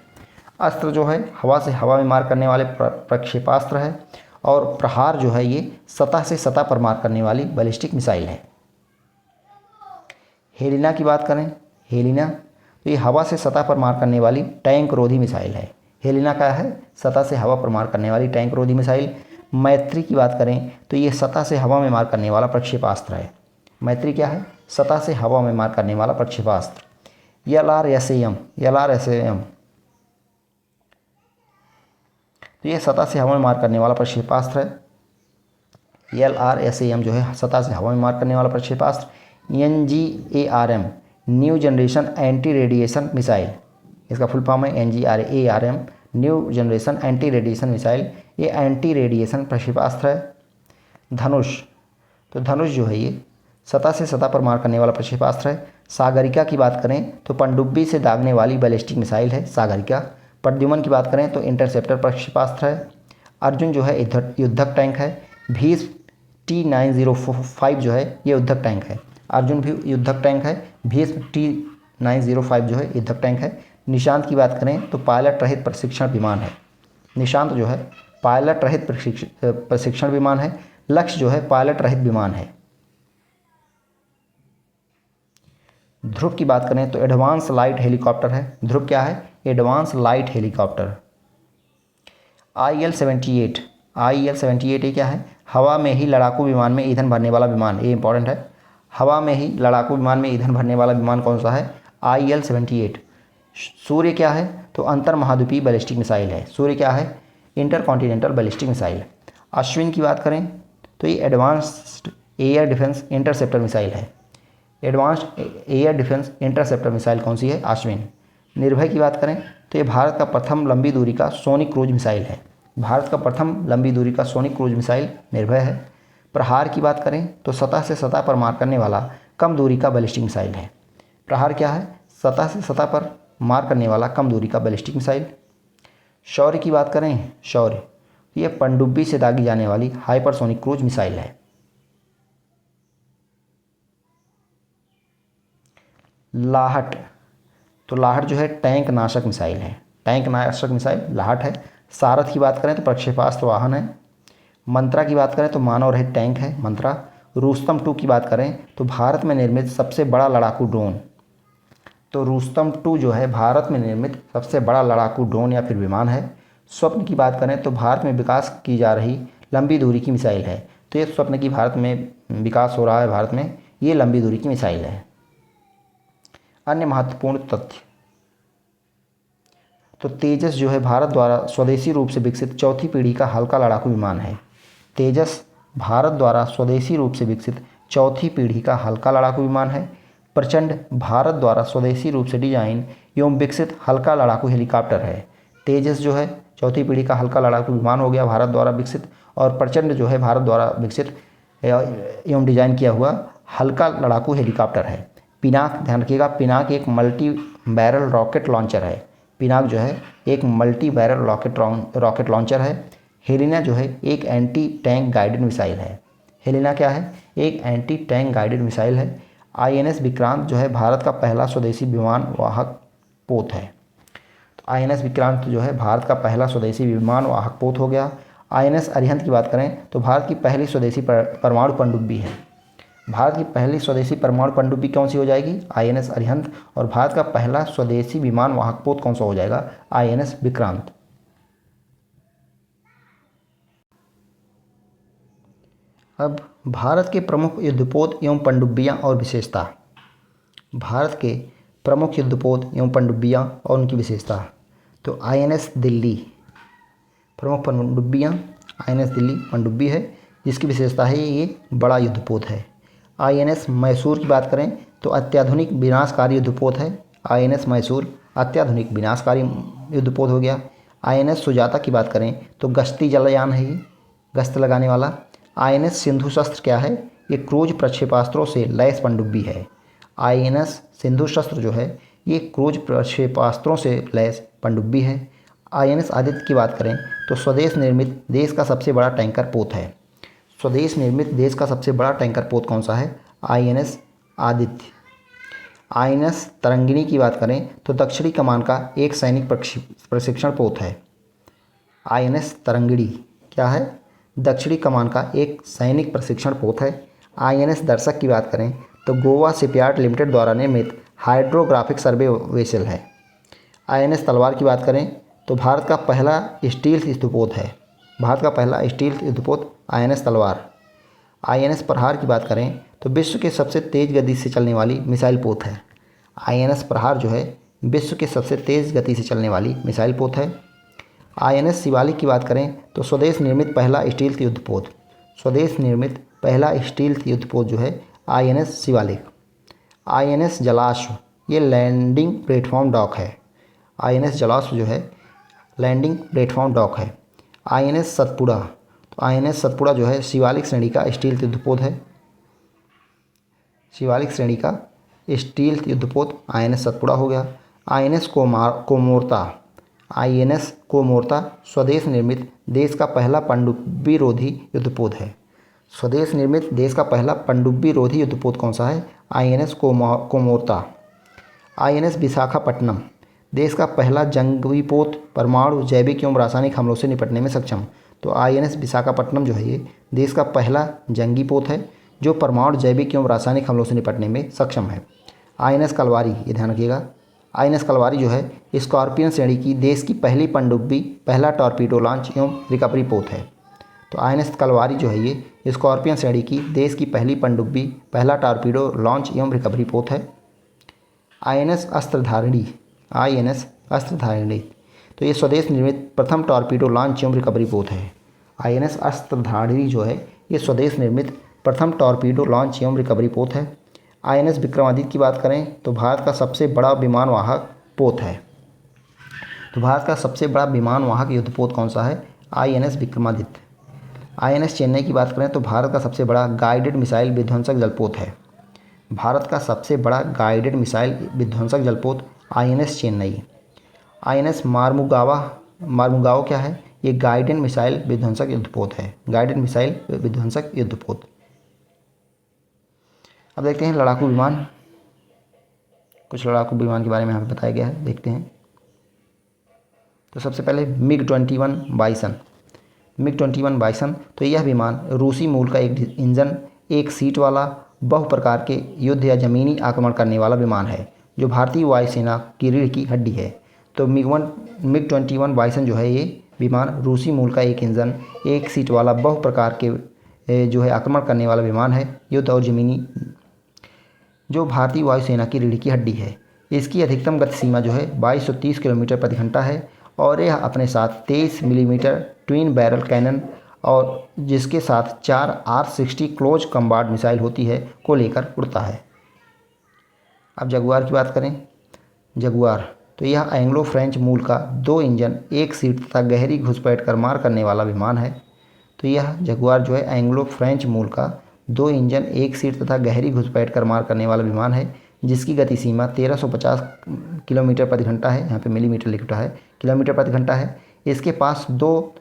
Speaker 1: अस्त्र जो है हवा से हवा में मार करने वाले प्रक्षेपास्त्र है और प्रहार जो है ये सतह से सतह पर मार करने वाली बैलिस्टिक मिसाइल है। हेलिना की बात करें, हेलिना तो ये हवा से सतह पर मार करने वाली टैंक रोधी मिसाइल है। हेलिना क्या है? सतह से हवा पर मार करने वाली टैंक रोधी मिसाइल। मैत्री की बात करें तो ये सतह से हवा में मार करने वाला प्रक्षेपास्त्र है। मैत्री क्या है? सतह से हवा में मार करने वाला प्रक्षेपास्त्र। LRSAM, LRSAM तो ये सतह से हवा में मार करने वाला प्रक्षेपास्त्र है। LRSAM जो है सतह से हवा में मार करने वाला प्रक्षेपास्त्र। NGARM new generation anti radiation missile, इसका फुल फॉर्म है NGARM new generation anti radiation missile. ये एंटी रेडिएशन प्रक्षेपास्त्र है। धनुष, तो धनुष जो है ये सतह से सतह पर मार करने वाला प्रक्षेपास्त्र है। सागरिका की बात करें तो पनडुब्बी से दागने वाली बैलिस्टिक मिसाइल है सागरिका। प्रद्युमन की बात करें तो इंटरसेप्टर प्रक्षेपास्त्र है। अर्जुन जो है युद्धक टैंक है। भीष्म T905 जो है ये युद्धक टैंक है। अर्जुन भी युद्धक टैंक है। भीष्म T905 जो है युद्धक टैंक है। निशांत की बात करें तो पायलट रहित प्रशिक्षण विमान है। निशांत जो है पायलट रहित प्रशिक्षण विमान है। लक्ष्य जो है पायलट रहित विमान है। ध्रुव की बात करें तो एडवांस लाइट हेलीकॉप्टर है। ध्रुव क्या है? Advance light helicopter. IL-78 ये क्या है? हवा में ही लड़ाकू विमान में ईंधन भरने वाला विमान, ये इंपॉर्टेंट है। हवा में ही लड़ाकू विमान में ईंधन भरने वाला विमान कौन सा है? IL-78। सूर्य क्या है? तो अंतर महाद्वीपीय बैलिस्टिक मिसाइल है। सूर्य क्या है? Intercontinental ballistic missile. अश्विन की बात करें तो ये advanced air defence interceptor missile है। Advanced air defence interceptor missile कौन सी है? अश्विन। निर्भय की बात करें तो ये भारत का प्रथम लंबी दूरी का सोनिक क्रूज मिसाइल है। भारत का प्रथम लंबी दूरी का सोनिक क्रूज मिसाइल निर्भय है। प्रहार की बात करें तो सतह से सतह पर मार करने वाला कम दूरी का बैलिस्टिक मिसाइल है। प्रहार क्या है? सतह से सतह पर मार करने वाला कम दूरी का बैलिस्टिक मिसाइल। शौर्य की बात करें, शौर्य ये पनडुब्बी से दागी जाने वाली हाइपरसोनिक क्रूज मिसाइल है। लाहट, तो लाहट जो है टैंक नाशक मिसाइल है। टैंक नाशक मिसाइल लाहट है। सारथ की बात करें तो प्रक्षेपास्त्र वाहन है। मंत्रा की बात करें तो मानव रहित टैंक है मंत्रा। रुस्तम 2 की बात करें तो भारत में निर्मित सबसे बड़ा लड़ाकू ड्रोन। तो रुस्तम 2 जो है भारत में निर्मित सबसे बड़ा लड़ाकू ड्रोन या फिर विमान है। स्वप्न की बात करें तो भारत में विकास की जा रही लंबी दूरी की मिसाइल है। तो ये स्वप्न की भारत में विकास हो रहा है, भारत में ये लंबी दूरी की मिसाइल है। अन्य महत्वपूर्ण तथ्य, तो तेजस जो है भारत द्वारा स्वदेशी रूप से विकसित चौथी पीढ़ी का हल्का लड़ाकू विमान है। तेजस भारत द्वारा स्वदेशी रूप से विकसित चौथी पीढ़ी का हल्का लड़ाकू विमान है। प्रचंड भारत द्वारा स्वदेशी रूप से डिजाइन एवं विकसित हल्का लड़ाकू हेलीकॉप्टर है। तेजस जो है चौथी पीढ़ी का हल्का लड़ाकू विमान हो गया भारत द्वारा विकसित, और प्रचंड जो है भारत द्वारा विकसित एवं डिजाइन किया हुआ हल्का लड़ाकू हेलीकॉप्टर है। पिनाक, ध्यान रखिएगा, पिनाक एक मल्टी बैरल रॉकेट लॉन्चर है। पिनाक जो है एक मल्टी बैरल रॉकेट लॉन्चर है। हेलिना जो है एक एंटी टैंक गाइडेड मिसाइल है। हेलिना क्या है? एक एंटी टैंक गाइडेड मिसाइल है। INS विक्रांत जो है भारत का पहला स्वदेशी विमान वाहक पोत है। तो INS विक्रांत जो है भारत का पहला स्वदेशी विमान वाहक पोत हो गया। INS अरिहंत की बात करें तो भारत की पहली स्वदेशी परमाणु पनडुब्बी है। भारत की पहली स्वदेशी परमाणु पनडुब्बी कौन सी हो जाएगी? INS अरिहंत। और भारत का पहला स्वदेशी विमान वाहक पोत कौन सा हो जाएगा? INS विक्रांत। अब भारत के प्रमुख युद्धपोत एवं पनडुब्बियां और विशेषता। भारत के प्रमुख युद्धपोत एवं पनडुब्बियां और उनकी विशेषता। तो INS दिल्ली, प्रमुख पनडुब्बियां INS दिल्ली पनडुब्बी है, जिसकी विशेषता है ये बड़ा युद्धपोत है। INS मैसूर की बात करें तो अत्याधुनिक विनाशकारी युद्धपोत है। INS मैसूर अत्याधुनिक विनाशकारी युद्धपोत हो गया। INS सुजाता की बात करें तो गश्ती जलयान है, ये गश्त लगाने वाला। INS सिंधु शस्त्र क्या है? ये क्रूज प्रक्षेपास्त्रों से लैस पनडुब्बी है। INS सिंधु शस्त्र जो है ये क्रूज प्रक्षेपास्त्रों से लैस पनडुब्बी है। INS आदित्य की बात करें तो स्वदेश निर्मित देश का सबसे बड़ा टैंकर पोत है। स्वदेश निर्मित देश का सबसे बड़ा टैंकर पोत कौन सा है? INS आदित्य। INS तरंगिणी की बात करें तो दक्षिणी कमान का एक सैनिक प्रशिक्षण पोत है। INS तरंगिणी क्या है? दक्षिणी कमान का एक सैनिक प्रशिक्षण पोत है। INS दर्शक की बात करें तो गोवा शिपयार्ड लिमिटेड द्वारा निर्मित हाइड्रोग्राफिक सर्वे वेसल है। INS तलवार की बात करें तो भारत का पहला स्टील्थ युद्धपोत है। भारत का पहला स्टील्थ युद्धपोत INS तलवार। INS प्रहार की बात करें तो विश्व के सबसे तेज़ गति से चलने वाली मिसाइल पोत है। INS प्रहार जो है विश्व के सबसे तेज़ गति से चलने वाली मिसाइल पोत है। INS शिवालिक की बात करें तो स्वदेश निर्मित पहला स्टील्थ युद्धपोत। स्वदेश निर्मित पहला स्टील्थ युद्धपोत जो है INS शिवालिक। INS जलाश्व ये लैंडिंग प्लेटफॉर्म डॉक है। INS जलाश्व जो है लैंडिंग प्लेटफॉर्म डॉक है। INS सतपुड़ा, तो INS सतपुड़ा जो है शिवालिक श्रेणी का स्टील्थ युद्धपोत है। शिवालिक श्रेणी का स्टील्थ युद्धपोत INS सतपुड़ा हो गया। INS कोमोर्ता, INS कोमोर्ता स्वदेश निर्मित देश का पहला पनडुब्बी रोधी युद्धपोत है। स्वदेश निर्मित देश का पहला पनडुब्बी रोधी युद्धपोत कौन सा है? INS कोमोर्ता। INS विशाखापट्टनम देश का पहला जंगी पोत, परमाणु, जैविक एवं रासायनिक हमलों से निपटने में सक्षम। तो INS विशाखापट्टनम जो है ये देश का पहला जंगी पोत है जो परमाणु, जैविक एवं रासायनिक हमलों से निपटने में सक्षम है। INS कलवारी, ये ध्यान रखिएगा, INS कलवारी जो है स्कॉर्पियन श्रेणी की देश की पहली पनडुब्बी, पहला टॉर्पीडो लॉन्च एवं रिकवरी पोत है। तो INS कलवारी जो है ये स्कॉर्पियन श्रेणी की देश की पहली पनडुब्बी, पहला टॉर्पीडो लॉन्च एवं रिकवरी पोत है। INS अस्त्रधारिणी, INS अस्त्रधारिणी तो ये स्वदेश निर्मित प्रथम टॉर्पीडो लॉन्च एवं रिकवरी पोत है। INS अस्त्रधारिणी जो है ये स्वदेश निर्मित प्रथम टॉर्पीडो लॉन्च एवं रिकवरी पोत है। INS विक्रमादित्य की बात करें तो भारत का सबसे बड़ा विमान वाहक पोत है। तो भारत का सबसे बड़ा विमान वाहक युद्धपोत कौन सा है? INS विक्रमादित्य। INS चेन्नई की बात करें तो भारत का सबसे बड़ा गाइडेड मिसाइल विध्वंसक जलपोत है। भारत का सबसे बड़ा गाइडेड मिसाइल विध्वंसक जलपोत INS चेन्नई। INS मार्मुगाओ क्या है? ये गाइडेड मिसाइल विध्वंसक युद्धपोत है। गाइडेड मिसाइल विध्वंसक युद्धपोत। अब देखते हैं लड़ाकू विमान। कुछ लड़ाकू विमान के बारे में यहाँ पे बताया गया है, देखते हैं। तो सबसे पहले MiG-21 बाइसन। MiG-21 बाइसन तो यह विमान रूसी मूल का एक इंजन, एक सीट वाला, बहु प्रकार के युद्ध या ज़मीनी आक्रमण करने वाला विमान है जो भारतीय वायुसेना की रीढ़ की हड्डी है। तो MiG-21 बाइसन जो है ये विमान रूसी मूल का एक इंजन, एक सीट वाला, बहु प्रकार के जो है आक्रमण करने वाला विमान है, युद्ध और ज़मीनी, जो भारतीय वायुसेना की रीढ़ की हड्डी है। इसकी अधिकतम गति सीमा जो है 2230 किलोमीटर प्रति घंटा है और यह अपने साथ 23 मिलीमीटर ट्विन बैरल कैनन और जिसके साथ 4 R-60 क्लोज कम्बाट मिसाइल होती है को लेकर उड़ता है। अब जगुआर की बात करें। जगुआर तो यह एंग्लो फ्रेंच मूल का 2 इंजन 1 सीट तथा गहरी घुसपैठ कर मार करने वाला विमान है। तो यह जगुआर जो है एंग्लो फ्रेंच मूल का 2 इंजन 1 सीट तथा गहरी घुसपैठ कर मार करने वाला विमान है, जिसकी गति सीमा 1350 किलोमीटर प्रति घंटा है। यहाँ पे मिलीमीटर लिखा है, किलोमीटर प्रति घंटा है। इसके पास 2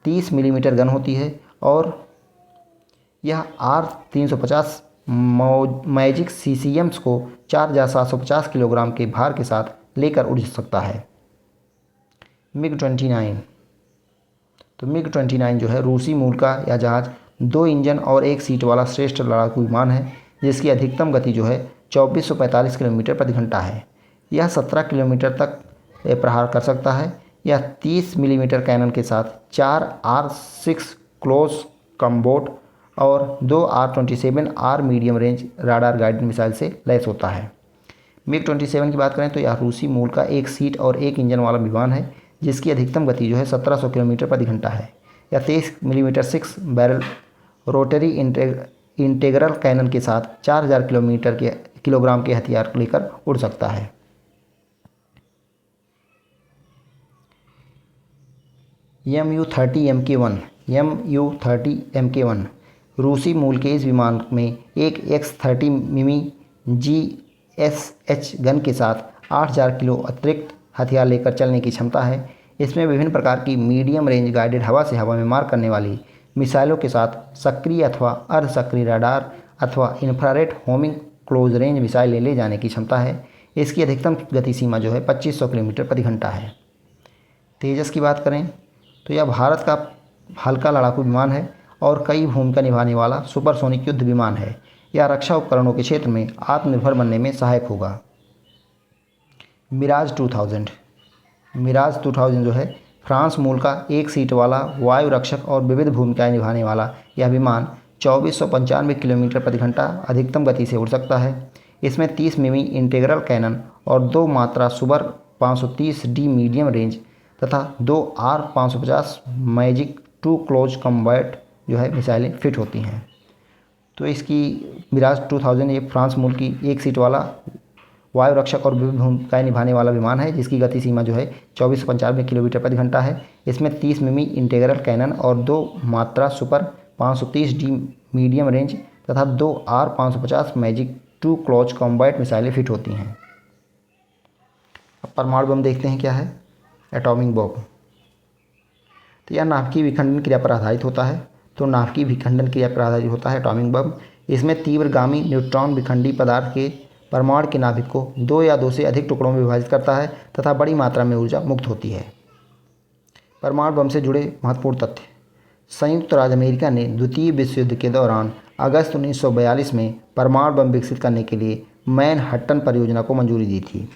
Speaker 1: 30 मिलीमीटर गन होती है और यह R-350 मैजिक CCMs को 4750 किलोग्राम के भार के साथ लेकर उड़ सकता है। MiG-29 तो MiG-29 जो है रूसी मूल का यह जहाज़ 2 इंजन और 1 सीट वाला श्रेष्ठ लड़ाकू विमान है, जिसकी अधिकतम गति जो है 2445 किलोमीटर प्रति घंटा है। यह 17 किलोमीटर तक प्रहार कर सकता है। यह 30 मिलीमीटर कैनन के साथ 4 R-6 क्लोज कम्बोट और 2 R-27R medium range radar guided missile से लैस होता है। MiG-27 की बात करें तो यह रूसी मूल का 1 सीट और 1 इंजन वाला विमान है, जिसकी अधिकतम गति जो है 1700 किलोमीटर प्रति घंटा है। यह 23 millimetre 6 barrel rotary integral cannon के साथ 4000 किलोग्राम के हथियार लेकर उड़ सकता है। MU-30 MK1 रूसी मूल के इस विमान में एक X-30 मिमी GSH गन के साथ 8000 किलो अतिरिक्त हथियार लेकर चलने की क्षमता है। इसमें विभिन्न प्रकार की मीडियम रेंज गाइडेड हवा से हवा में मार करने वाली मिसाइलों के साथ सक्रिय अथवा अर्ध सक्रिय रडार अथवा इंफ्रारेड होमिंग क्लोज रेंज मिसाइलें ले जाने की क्षमता है। इसकी अधिकतम गति सीमा जो है 2500 किलोमीटर प्रति घंटा है। तेजस की बात करें तो यह भारत का हल्का लड़ाकू विमान है और कई भूमिका निभाने वाला सुपरसोनिक युद्ध विमान है। यह रक्षा उपकरणों के क्षेत्र में आत्मनिर्भर बनने में सहायक होगा। मिराज 2000 जो है फ्रांस मूल का 1 सीट वाला वायु रक्षक और विविध भूमिकाएं निभाने वाला यह विमान 2495 किलोमीटर प्रति घंटा अधिकतम गति से उड़ सकता है। इसमें 30 मिमी इंटीग्रल कैनन और 2 मात्रा सुबर 530D मीडियम रेंज तथा 2 R-550 मैजिक 2 क्लोज कम्बैट जो है मिसाइलें फिट होती हैं। तो इसकी मिराज 2000 ये फ्रांस मूल की 1 सीट वाला वायु रक्षक और विभिन्न भूमिकाएं निभाने वाला विमान है, जिसकी गति सीमा जो है 2495 किलोमीटर प्रति घंटा है। इसमें 30 मिमी इंटीग्रल कैनन और 2 मात्रा सुपर 530D मीडियम रेंज तथा 2 R-550 मैजिक 2 क्लोज कॉम्बैट मिसाइलें फिट होती हैं। अब परमाणु बम देखते हैं क्या है। एटॉमिक बम तो यह नाभिकीय विखंडन क्रिया पर आधारित होता है। तो नाभिकीय विखंडन क्रिया पर आधारित होता है एटॉमिक बम। इसमें तीव्रगामी न्यूट्रॉन विखंडी पदार्थ के परमाणु के नाभिक को 2 या 2 से अधिक टुकड़ों में विभाजित करता है तथा बड़ी मात्रा में ऊर्जा मुक्त होती है। परमाणु बम से जुड़े महत्वपूर्ण तथ्य। संयुक्त राज्य अमेरिका ने द्वितीय विश्व युद्ध के दौरान अगस्त 1942 में परमाणु बम विकसित करने के लिए मैनहट्टन परियोजना को मंजूरी दी थी।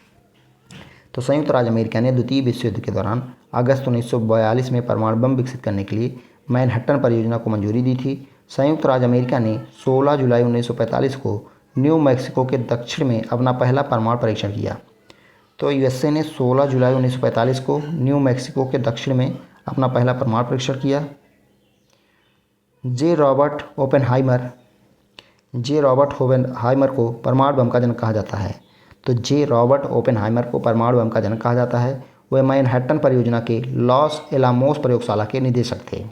Speaker 1: तो संयुक्त राज्य अमेरिका ने द्वितीय विश्व युद्ध के दौरान अगस्त 1942 में परमाणु बम विकसित करने के लिए मैनहट्टन परियोजना को मंजूरी दी थी। संयुक्त राज्य अमेरिका ने 16 जुलाई 1945 को न्यू मैक्सिको के दक्षिण में अपना पहला परमाणु परीक्षण किया। तो यूएसए ने 16 जुलाई 1945 को न्यू मैक्सिको के दक्षिण में अपना पहला परमाणु परीक्षण किया। जे रॉबर्ट ओपेनहाइमर को परमाणु बम का जनक कहा जाता है। तो जे रॉबर्ट ओपेनहाइमर को परमाणु बम का जनक कहा जाता है। वह मैनहट्टन परियोजना के लॉस एलामोस प्रयोगशाला के निदेशक थे।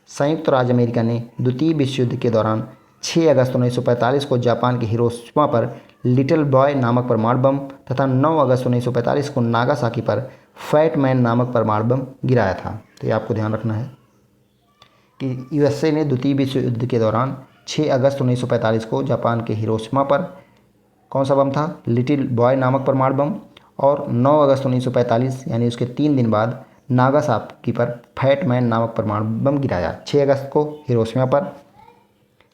Speaker 1: संयुक्त राज्य अमेरिका ने द्वितीय विश्व युद्ध के दौरान 6 अगस्त 1945 को जापान के हिरोशिमा पर लिटिल बॉय नामक परमाणु बम तथा 9 अगस्त 1945 को नागासाकी पर फैट मैन नामक परमाणु बम गिराया था। तो ये आपको ध्यान रखना है कि यूएसए ने द्वितीय विश्व युद्ध के दौरान 6 अगस्त 1945 को जापान के हिरोशिमा पर कौन सा बम था, लिटिल बॉय नामक परमाणु बम, और 9 अगस्त 1945 यानी उसके 3 दिन बाद नागासाकी पर फैट मैन नामक परमाणु बम गिराया। 6 अगस्त को हिरोशिमा पर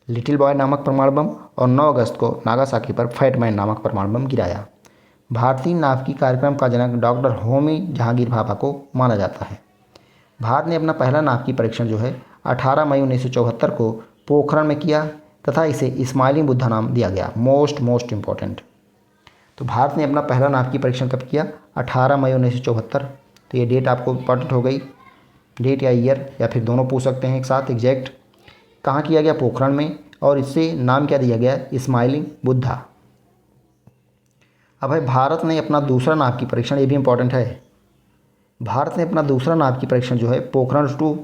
Speaker 1: लिटिल बॉय नामक परमाणु बम और 9 अगस्त को नागासाकी पर फैट मैन नामक परमाणु बम गिराया। भारतीय नाभिकीय कार्यक्रम का जनक डॉक्टर होमी जहांगीर भाभा को माना जाता है। भारत ने अपना पहला नाभिकीय परीक्षण जो है 18 मई 1974 को पोखरण में किया तथा इसे इस्माइली बुद्धा नाम दिया गया। Most important. तो भारत ने अपना पहला नाभिकीय परीक्षण कब किया? 18 मई 1974। तो ये डेट आपको इम्पॉर्टेंट हो गई। डेट या ईयर या फिर दोनों पूछ सकते हैं एक साथ एग्जैक्ट। कहाँ किया गया? पोखरण में, और इससे नाम क्या दिया गया? स्माइलिंग बुद्धा। अब है भारत ने अपना दूसरा नाभ की परीक्षण, ये भी इंपॉर्टेंट है। भारत ने अपना दूसरा नाभ की परीक्षण जो है पोखरण-2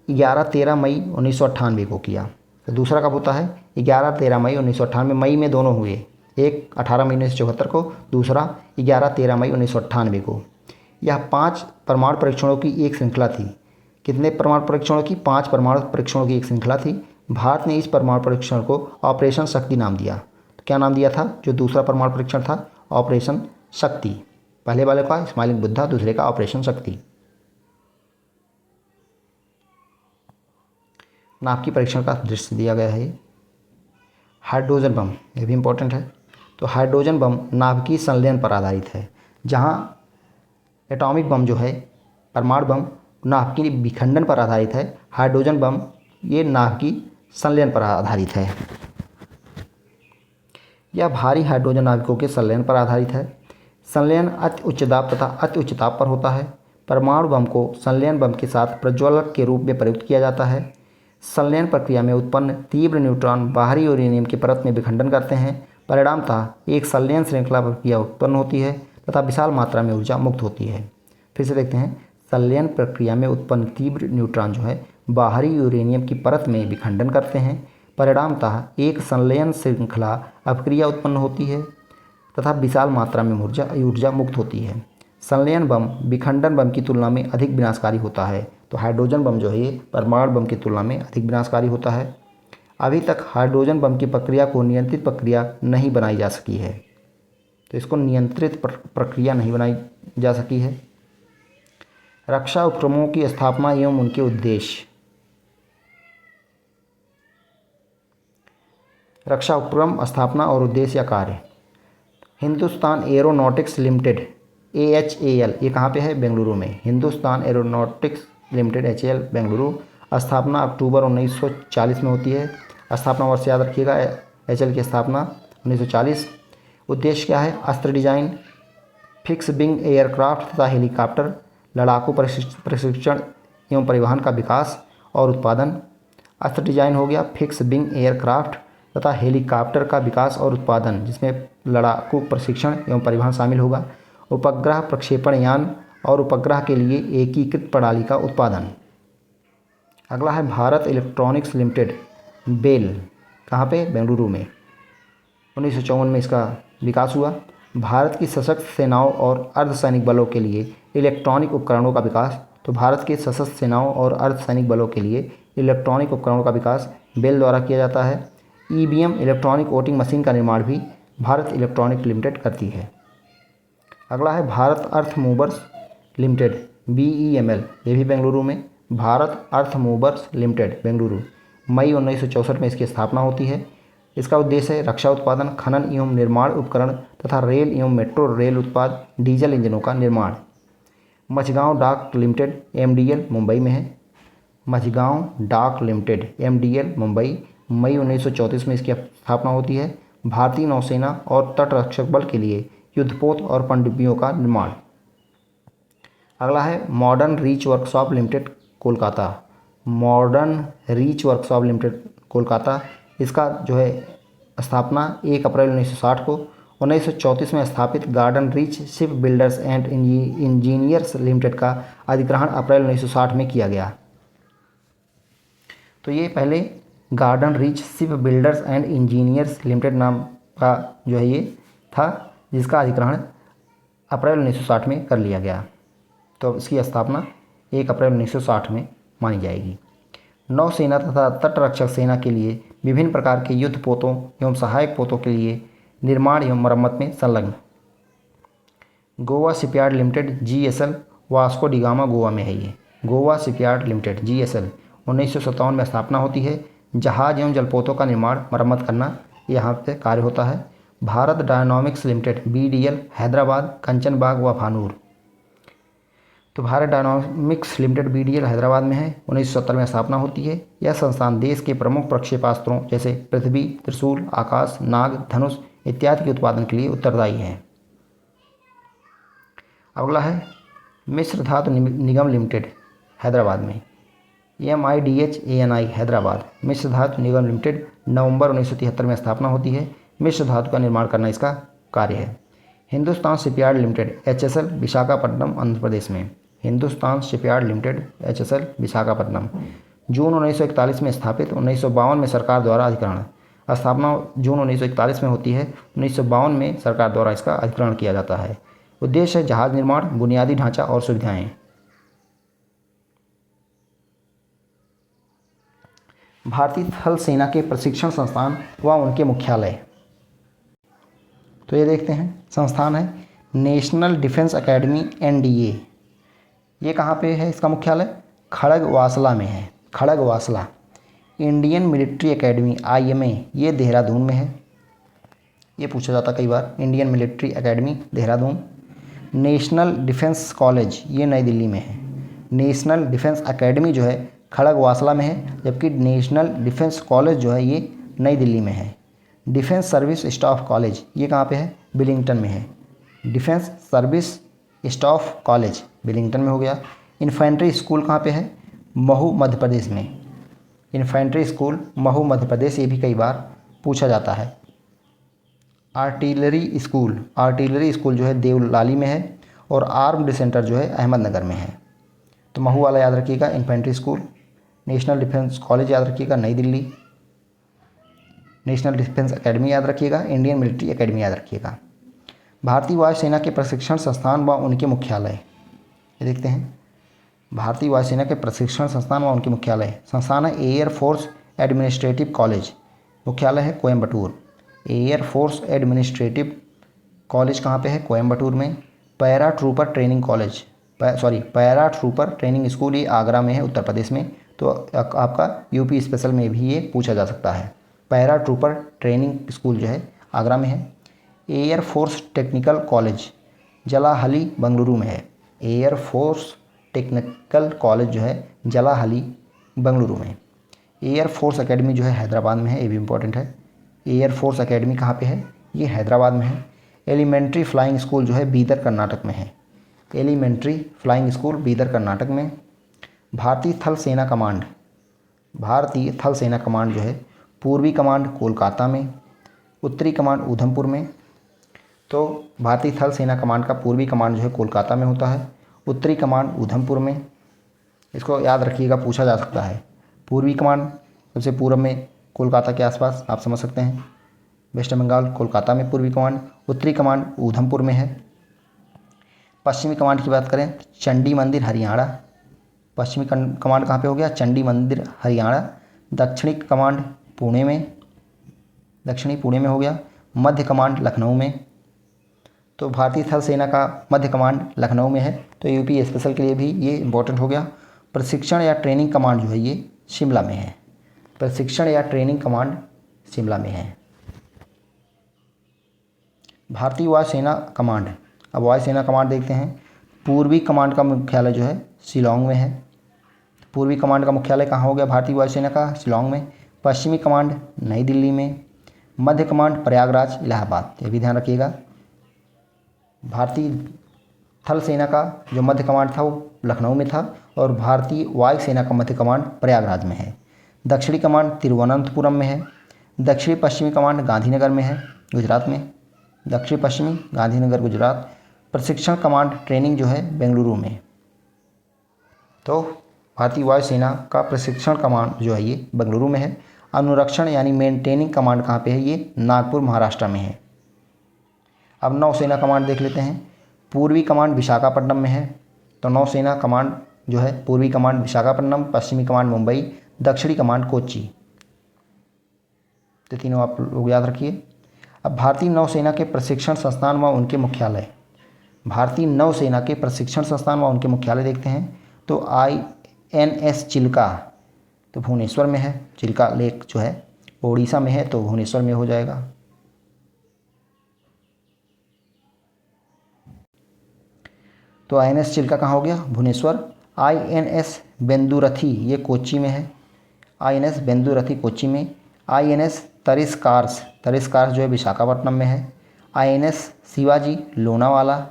Speaker 1: 11-13 मई 1998 को किया। तो दूसरा कब होता है? 11-13 मई 1998, मई में दोनों हुए, एक 18 मई 1974 को, दूसरा 11-13 मई 1998 को। यह 5 परमाणु परीक्षणों की एक श्रृंखला थी। कितने परमाणु परीक्षणों की? 5 परमाणु परीक्षणों की एक श्रृंखला थी। भारत ने इस परमाणु परीक्षण को ऑपरेशन शक्ति नाम दिया। तो क्या नाम दिया था जो दूसरा परमाणु परीक्षण था? ऑपरेशन शक्ति। पहले वाले का स्माइलिंग बुद्धा, दूसरे का ऑपरेशन शक्ति। नाभ की परीक्षण का दृश्य दिया गया है। हाइड्रोजन बम, ये भी इंपॉर्टेंट है। तो हाइड्रोजन बम नाभ की संलयन पर आधारित है। जहाँ एटॉमिक बम जो है, परमाणु बम, नाभ की विखंडन पर आधारित है, हाइड्रोजन बम ये नाभ की संलयन पर आधारित है। यह भारी हाइड्रोजन नाभिकों के संलयन पर आधारित है। संलयन अति उच्च दाब तथा अति उच्च ताप पर होता है। परमाणु बम को संलयन बम के साथ प्रज्वलक के रूप में प्रयुक्त किया जाता है। संलयन प्रक्रिया में उत्पन्न तीव्र न्यूट्रॉन बाहरी यूरेनियम की परत में विखंडन करते हैं। परिणामतः एक संलयन श्रृंखला प्रक्रिया उत्पन्न होती है तथा विशाल मात्रा में ऊर्जा मुक्त होती है। फिर से देखते हैं, संलयन प्रक्रिया में उत्पन्न तीव्र न्यूट्रॉन जो है बाहरी यूरेनियम की परत में विखंडन करते हैं। परिणामतः एक संलयन श्रृंखला अपक्रिया उत्पन्न होती है तथा विशाल मात्रा में ऊर्जा मुक्त होती है। संलयन बम विखंडन बम की तुलना में अधिक विनाशकारी होता है। तो हाइड्रोजन बम जो है ये परमाणु बम की तुलना में अधिक विनाशकारी होता है। अभी तक हाइड्रोजन बम की प्रक्रिया को नियंत्रित प्रक्रिया नहीं बनाई जा सकी है। तो इसको नियंत्रित प्रक्रिया नहीं बनाई जा सकी है। रक्षा उपक्रमों की स्थापना एवं उनके उद्देश्य। रक्षा उपक्रम स्थापना और उद्देश्य या कार्य। हिंदुस्तान एरोनॉटिक्स लिमिटेड AHAL, ये कहाँ पे है? बेंगलुरु में। Hindustan aeronautics limited HAL Bengaluru. स्थापना अक्टूबर 1940 में होती है। स्थापना वर्ष याद रखिएगा, HAL की स्थापना 1940। उद्देश्य क्या है? अस्त्र डिजाइन, फिक्स विंग एयरक्राफ्ट तथा हेलीकॉप्टर, लड़ाकू प्रशिक्षण एवं परिवहन का विकास और उत्पादन। अस्त्र डिजाइन हो गया, फिक्स विंग एयरक्राफ्ट तथा हेलीकॉप्टर का विकास और उत्पादन, जिसमें लड़ाकू प्रशिक्षण एवं परिवहन शामिल होगा। उपग्रह प्रक्षेपण यान और उपग्रह के लिए एकीकृत प्रणाली का उत्पादन। अगला है भारत इलेक्ट्रॉनिक्स लिमिटेड BEL, कहाँ पे? बेंगलुरु में। 1954 में इसका विकास हुआ। भारत की सशस्त्र सेनाओं और अर्धसैनिक बलों के लिए इलेक्ट्रॉनिक उपकरणों का विकास। तो भारत के सशस्त्र सेनाओं और अर्धसैनिक बलों के लिए इलेक्ट्रॉनिक उपकरणों का विकास BEL द्वारा किया जाता है। EBM इलेक्ट्रॉनिक वोटिंग मशीन का निर्माण भी भारत इलेक्ट्रॉनिक लिमिटेड करती है। अगला है भारत अर्थ मूवर्स लिमिटेड BEML, ये भी बेंगलुरु में। भारत अर्थ मूवर्स लिमिटेड बेंगलुरु, मई 1964 में इसकी स्थापना होती है। इसका उद्देश्य है रक्षा उत्पादन, खनन एवं निर्माण उपकरण तथा रेल एवं मेट्रो रेल उत्पाद, डीजल इंजनों का निर्माण। मझगांव डाक लिमिटेड MDL मुंबई में है। मझगांव डाक लिमिटेड MDL मुंबई, मई 1934 में इसकी स्थापना होती है। भारतीय नौसेना और तटरक्षक बल के लिए युद्धपोत और पनडुब्बियों का निर्माण। अगला है modern reach workshop limited Kolkata. Modern reach workshop limited Kolkata, इसका जो है स्थापना 1 अप्रैल 1960 को। 1934 में स्थापित garden reach ship builders and engineers limited का अधिग्रहण अप्रैल 1960 में किया गया। तो ये पहले garden reach ship builders and engineers limited नाम का जो है ये था, जिसका अधिग्रहण अप्रैल 1960 में कर लिया गया। तो इसकी स्थापना 1 अप्रैल 1960 में मानी जाएगी। नौसेना तथा तटरक्षक सेना के लिए विभिन्न प्रकार के युद्ध पोतों एवं सहायक पोतों के लिए निर्माण एवं मरम्मत में संलग्न। Goa shipyard limited GSL, Vasco da Gama Goa में है ये। गोवा शिपयार्ड लिमिटेड GSL 1957 में स्थापना होती है। जहाज एवं जलपोतों का निर्माण मरम्मत करना यहाँ पे कार्य होता है। Bharat dynamics limited BDL Hyderabad, Kanchanbagh व भानूर। तो Bharat dynamics limited BDL Hyderabad में है। 1970 में स्थापना होती है। यह संस्थान देश के प्रमुख प्रक्षेपास्त्रों जैसे पृथ्वी, त्रिशूल, आकाश, नाग, धनुष इत्यादि के उत्पादन के लिए उत्तरदायी है। अगला है मिश्र धातु निगम लिमिटेड हैदराबाद में। MIDHANI हैदराबाद। मिश्र धातु निगम लिमिटेड नवंबर 1973 में स्थापना होती है। मिश्र धातु का निर्माण करना इसका कार्य है। Hindustan shipyard limited HSL Visakhapatnam Andhra Pradesh में। Hindustan shipyard limited HSL Visakhapatnam जून 1941 में स्थापित, 1952 में सरकार द्वारा अधिग्रहण। स्थापना जून 1941 में होती है, 1952 में सरकार द्वारा इसका अधिग्रहण किया जाता है। उद्देश्य है जहाज निर्माण, बुनियादी ढांचा और सुविधाएं। भारतीय थल सेना के प्रशिक्षण संस्थान व उनके मुख्यालय। तो ये देखते हैं, संस्थान है नेशनल डिफेंस एकेडमी NDA। ये कहाँ पे है? इसका मुख्यालय खड़गवासला में है। Khadakwasla. Indian military academy IMA ये देहरादून में है। ये पूछा जाता कई बार, Indian military academy Dehradun. National defence college ये नई दिल्ली में है। नेशनल डिफेंस एकेडमी जो है खड़गवासला में है, जबकि नेशनल डिफेंस कॉलेज जो है ये नई दिल्ली में है। डिफेंस सर्विस स्टाफ कॉलेज ये कहाँ पे है? बिलिंगटन में है। Defence service staff college Billington में हो गया। इन्फेंट्री स्कूल कहाँ पे है? महू मध्य प्रदेश में। इन्फेंट्री स्कूल महू मध्य प्रदेश, ये भी कई बार पूछा जाता है। आर्टिलरी स्कूल जो है देवलाली में है और आर्म्ड सेंटर जो है अहमदनगर में है। तो महू वाला याद रखिएगा, infantry school. National defence college याद रखिएगा नई दिल्ली। नेशनल डिफेंस एकेडमी याद रखिएगा, इंडियन मिलिट्री एकेडमी याद रखिएगा। भारतीय वायुसेना के प्रशिक्षण संस्थान व उनके मुख्यालय। ये देखते हैं, भारतीय वायुसेना के प्रशिक्षण संस्थान व उनके मुख्यालय। संस्थान है एयर फोर्स एडमिनिस्ट्रेटिव कॉलेज, मुख्यालय है Coimbatore. Air force administrative college कहाँ पे है? कोयम्बटूर में। Para trooper training college, para trooper training school ये आगरा में है, उत्तर प्रदेश में। तो आपका UP स्पेशल में भी ये पूछा जा सकता है। पैरा ट्रूपर ट्रेनिंग स्कूल जो है आगरा में है। Air force technical college Jalahalli Bengaluru में है। एयर फोर्स टेक्निकल कॉलेज जो है जलाहली बंगलुरु में। एयर फोर्स एकेडमी जो है हैदराबाद में है, ये भी इम्पोर्टेंट है। एयर फोर्स एकेडमी कहाँ पे है? ये हैदराबाद में है। एलिमेंट्री फ्लाइंग स्कूल जो है बीदर कर्नाटक में है। Elementary flying school Bidar Karnataka में। भारतीय थल सेना कमांड, भारतीय थल सेना कमांड जो है पूर्वी कमांड कोलकाता में, उत्तरी कमांड उधमपुर में। तो भारतीय थल सेना कमांड का पूर्वी कमांड जो है कोलकाता में होता है, उत्तरी कमांड उधमपुर में। इसको याद रखिएगा, पूछा जा सकता है। पूर्वी कमांड सबसे पूर्व में कोलकाता के आसपास, आप समझ सकते हैं, वेस्ट बंगाल कोलकाता में पूर्वी कमांड। उत्तरी कमांड उधमपुर में है। पश्चिमी कमांड की बात करें, चंडी मंदिर हरियाणा। पश्चिमी कमांड कहाँ पे हो गया? चंडी मंदिर हरियाणा। दक्षिणी कमांड पुणे में, दक्षिणी पुणे में हो गया। मध्य कमांड लखनऊ में। तो भारतीय थल सेना का मध्य कमांड लखनऊ में है। तो UP स्पेशल के लिए भी ये इंपॉर्टेंट हो गया। प्रशिक्षण या ट्रेनिंग कमांड जो है ये शिमला में है। प्रशिक्षण या ट्रेनिंग कमांड शिमला में है। भारतीय वायुसेना कमांड, अब वायुसेना कमांड देखते हैं। पूर्वी कमांड का मुख्यालय जो है शिलांग में है। पूर्वी कमांड का मुख्यालय कहाँ हो गया भारतीय वायुसेना का? शिलांग में। पश्चिमी कमांड नई दिल्ली में। मध्य कमांड प्रयागराज इलाहाबाद, ये भी ध्यान रखिएगा। भारतीय थल सेना का जो मध्य कमांड था वो लखनऊ में था और भारतीय वायुसेना का मध्य कमांड प्रयागराज में है। दक्षिणी कमांड तिरुवनंतपुरम में है। दक्षिणी पश्चिमी कमांड गांधीनगर में है, गुजरात में। दक्षिण पश्चिमी गांधीनगर गुजरात। प्रशिक्षण कमांड ट्रेनिंग जो है बेंगलुरु में। तो भारतीय वायुसेना का प्रशिक्षण कमांड जो है ये बेंगलुरु में है। अनुरक्षण यानी मेंटेनिंग कमांड कहाँ पे है? ये नागपुर महाराष्ट्र में है। अब नौसेना कमांड देख लेते हैं। पूर्वी कमांड विशाखापट्टनम में है। तो नौसेना कमांड जो है पूर्वी कमांड विशाखापट्टनम, पश्चिमी कमांड मुंबई, दक्षिणी कमांड कोच्चि। तो तीनों आप लोग याद रखिए। अब भारतीय नौसेना के प्रशिक्षण संस्थान व उनके मुख्यालय। भारतीय नौसेना के प्रशिक्षण संस्थान व उनके मुख्यालय देखते हैं। तो INS चिल्का तो भुवनेश्वर में है। चिल्का लेक जो है ओडिशा में है, तो भुवनेश्वर में हो जाएगा। तो INS चिल्का कहाँ हो गया? भुवनेश्वर। INS बेंदुरथी ये कोच्चि में है। INS बेंदुरथी कोच्चि में। INS तरिस्कार्स जो है विशाखापट्टनम में है। INS शिवाजी लोनावाला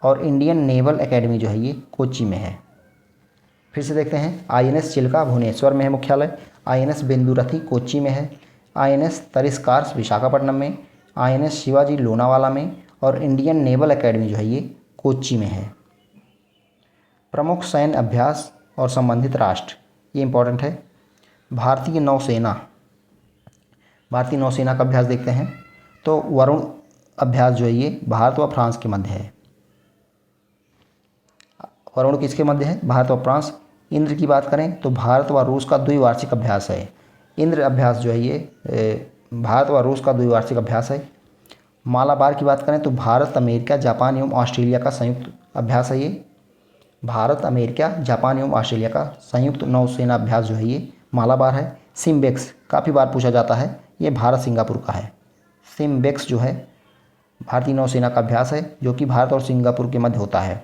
Speaker 1: और इंडियन नेवल एकेडमी जो है ये कोच्चि में है। फिर से देखते हैं, INS चिल्का भुवनेश्वर में है मुख्यालय, INS बिंदुरथी कोच्चि में है, INS तरिस्कार्स विशाखापट्टनम में, INS शिवाजी लोनावाला में, और इंडियन नेवल एकेडमी जो है ये कोच्चि में है। प्रमुख सैन्य अभ्यास और संबंधित राष्ट्र, ये इंपॉर्टेंट है। भारतीय नौसेना, भारतीय नौसेना का अभ्यास देखते हैं तो वरुण अभ्यास जो है ये भारत व फ्रांस के मध्य है। वरुण किसके मध्य है? भारत व फ्रांस। इंद्र की बात करें तो भारत व रूस का द्विवार्षिक अभ्यास है। इंद्र अभ्यास जो है ये भारत व रूस का द्विवार्षिक अभ्यास है। मालाबार की बात करें तो भारत, अमेरिका, जापान एवं ऑस्ट्रेलिया का संयुक्त अभ्यास है ये। भारत, अमेरिका, जापान एवं ऑस्ट्रेलिया का संयुक्त नौसेना अभ्यास जो है ये मालाबार है। सिम्बेक्स काफ़ी बार पूछा जाता है, ये भारत सिंगापुर का है। सिम्बेक्स जो है भारतीय नौसेना का अभ्यास है जो कि भारत और सिंगापुर के मध्य होता है।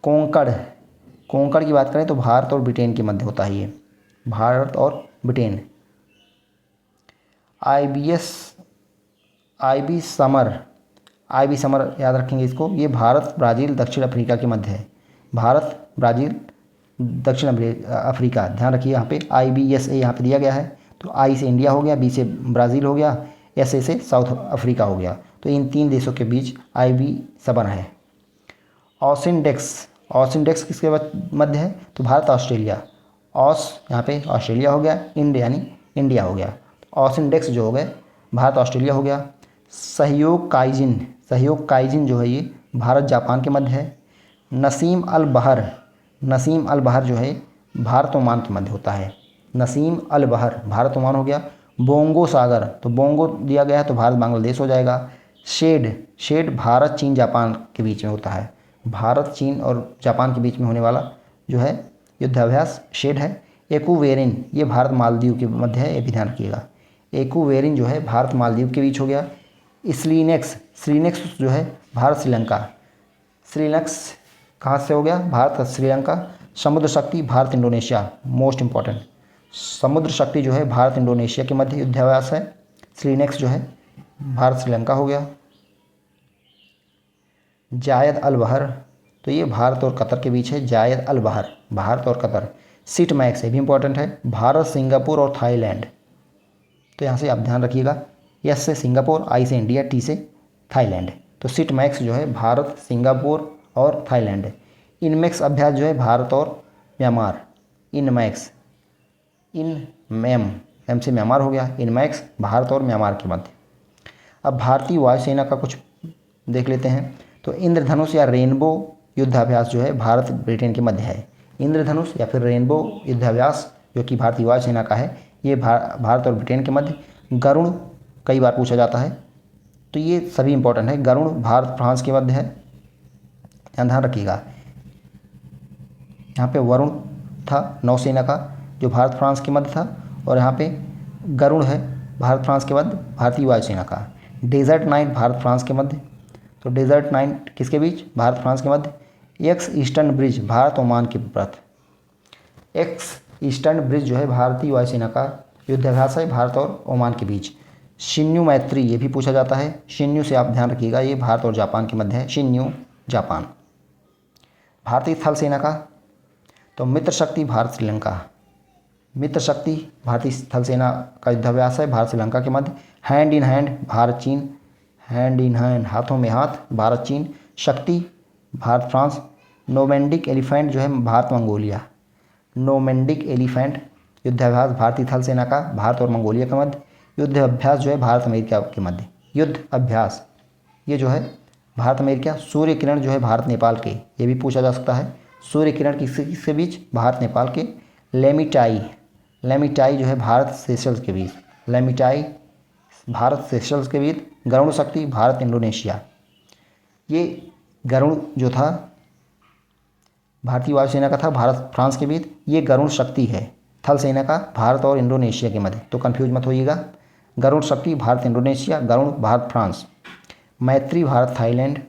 Speaker 1: कोंकण, कोंकण की बात करें तो भारत और ब्रिटेन के मध्य होता है ये, भारत और ब्रिटेन। आईबी समर याद रखेंगे इसको, ये भारत, ब्राज़ील, दक्षिण अफ्रीका के मध्य है। भारत, ब्राज़ील, दक्षिण अफ्रीका, ध्यान रखिए यहाँ पे IBSA यहाँ पे दिया गया है। तो I से इंडिया हो गया, B से ब्राज़ील हो गया, SA से साउथ अफ्रीका हो गया। तो इन 3 देशों के बीच IB समर है। ऑसिनडेक्स किसके मध्य है? तो भारत, ऑस्ट्रेलिया। ऑस यहाँ पे ऑस्ट्रेलिया हो गया, इंड यानी इंडिया हो गया। ऑसिनडेक्स जो हो गए भारत, ऑस्ट्रेलिया हो गया। सहयोग काइजिन जो है ये भारत, जापान के मध्य है। नसीम अल बहर जो है भारत, ओमान के मध्य होता है। नसीम अल बहर भारत, ओमान हो गया। बोंगो सागर, तो बोंगो दिया गया है तो भारत, बांग्लादेश हो जाएगा। शेड भारत, चीन, जापान के बीच में होता है। भारत, चीन और जापान के बीच में होने वाला जो है युद्धाभ्यास शेड है। एक्वेरिन ये भारत, मालदीव के मध्य है, ये भी ध्यान रखिएगा। एक्वेरिन जो है भारत, मालदीव के बीच हो गया। श्रीनेक्स जो है भारत, श्रीलंका। श्रीनेक्स कहाँ से हो गया? भारत, श्रीलंका। समुद्र शक्ति भारत, इंडोनेशिया, मोस्ट इंपॉर्टेंट। समुद्र शक्ति जो है भारत, इंडोनेशिया के मध्य युद्धाभ्यास है। श्रीनेक्स जो है भारत, श्रीलंका हो गया। जायद अल बहर, तो ये भारत और कतर के बीच है। जायद अल बहर भारत और कतर। सिटमैक्स ये भी इंपॉर्टेंट है, भारत, सिंगापुर और थाईलैंड। तो यहाँ से आप ध्यान रखिएगा, S से सिंगापुर, I से इंडिया, T से थाईलैंड। तो सिटमैक्स जो है भारत, सिंगापुर और थाईलैंड। इनमैक्स अभ्यास जो है भारत और म्यांमार। एम से म्यांमार हो गया। इनमैक्स भारत और म्यांमार के मध्य। अब भारतीय वायुसेना का कुछ देख लेते हैं। तो इंद्रधनुष या रेनबो युद्धाभ्यास जो है भारत, ब्रिटेन के मध्य है। इंद्रधनुष या फिर रेनबो युद्धाभ्यास जो कि भारतीय वायुसेना का है, ये भारत और ब्रिटेन के मध्य। गरुड़ कई बार पूछा जाता है, तो ये सभी इंपॉर्टेंट है। गरुड़ भारत, फ्रांस के मध्य है, ध्यान रखिएगा। यहाँ पे वरुण था नौसेना का जो भारत, फ्रांस के मध्य था, और यहाँ पे गरुड़ है भारत, फ्रांस के मध्य, भारतीय वायुसेना का। डेजर्ट नाइट भारत, फ्रांस के मध्य। तो डेजर्ट नाइट किसके बीच? भारत, फ्रांस के मध्य। Ex eastern bridge Bharat, Oman के प्रत। एक्स ईस्टर्न ब्रिज जो है भारतीय वायुसेना का युद्धाभ्यास है भारत और ओमान के बीच। शिन्यू मैत्री ये भी पूछा जाता है। शिन्यू से आप ध्यान रखिएगा, ये भारत और जापान के मध्य है। Shinyuu, Japan. भारतीय थल सेना का तो मित्र शक्ति भारत, श्रीलंका। मित्र शक्ति भारतीय थल सेना का युद्धाभ्यास है भारत, श्रीलंका के मध्य। हैंड इन हैंड भारत, चीन। हैंड इन हैंड हाथों में हाथ, भारत, चीन। शक्ति भारत, फ्रांस। नोमैंडिक एलिफेंट जो है भारत, मंगोलिया। नोमैंडिक एलिफेंट युद्धाभ्यास भारतीय थल सेना का भारत और मंगोलिया के मध्य। युद्ध अभ्यास जो है भारत, अमेरिका के मध्य। युद्ध अभ्यास ये जो है भारत, अमेरिका। सूर्य किरण जो है भारत, नेपाल के, ये भी पूछा जा सकता है। सूर्य किरण किसके बीच? भारत, नेपाल के। लेमिटाई जो है भारत, सेशल्स के बीच। लेमिटाई भारत, सेशल्स के बीच। गरुड़ शक्ति भारत, इंडोनेशिया। ये गरुड़ जो था भारतीय वायुसेना का था भारत, फ्रांस के बीच। ये गरुड़ शक्ति है थल सेना का भारत और इंडोनेशिया के मध्य, तो कंफ्यूज मत होइएगा। गरुड़ शक्ति भारत, इंडोनेशिया। गरुड़ भारत, फ्रांस। मैत्री भारत, थाईलैंड।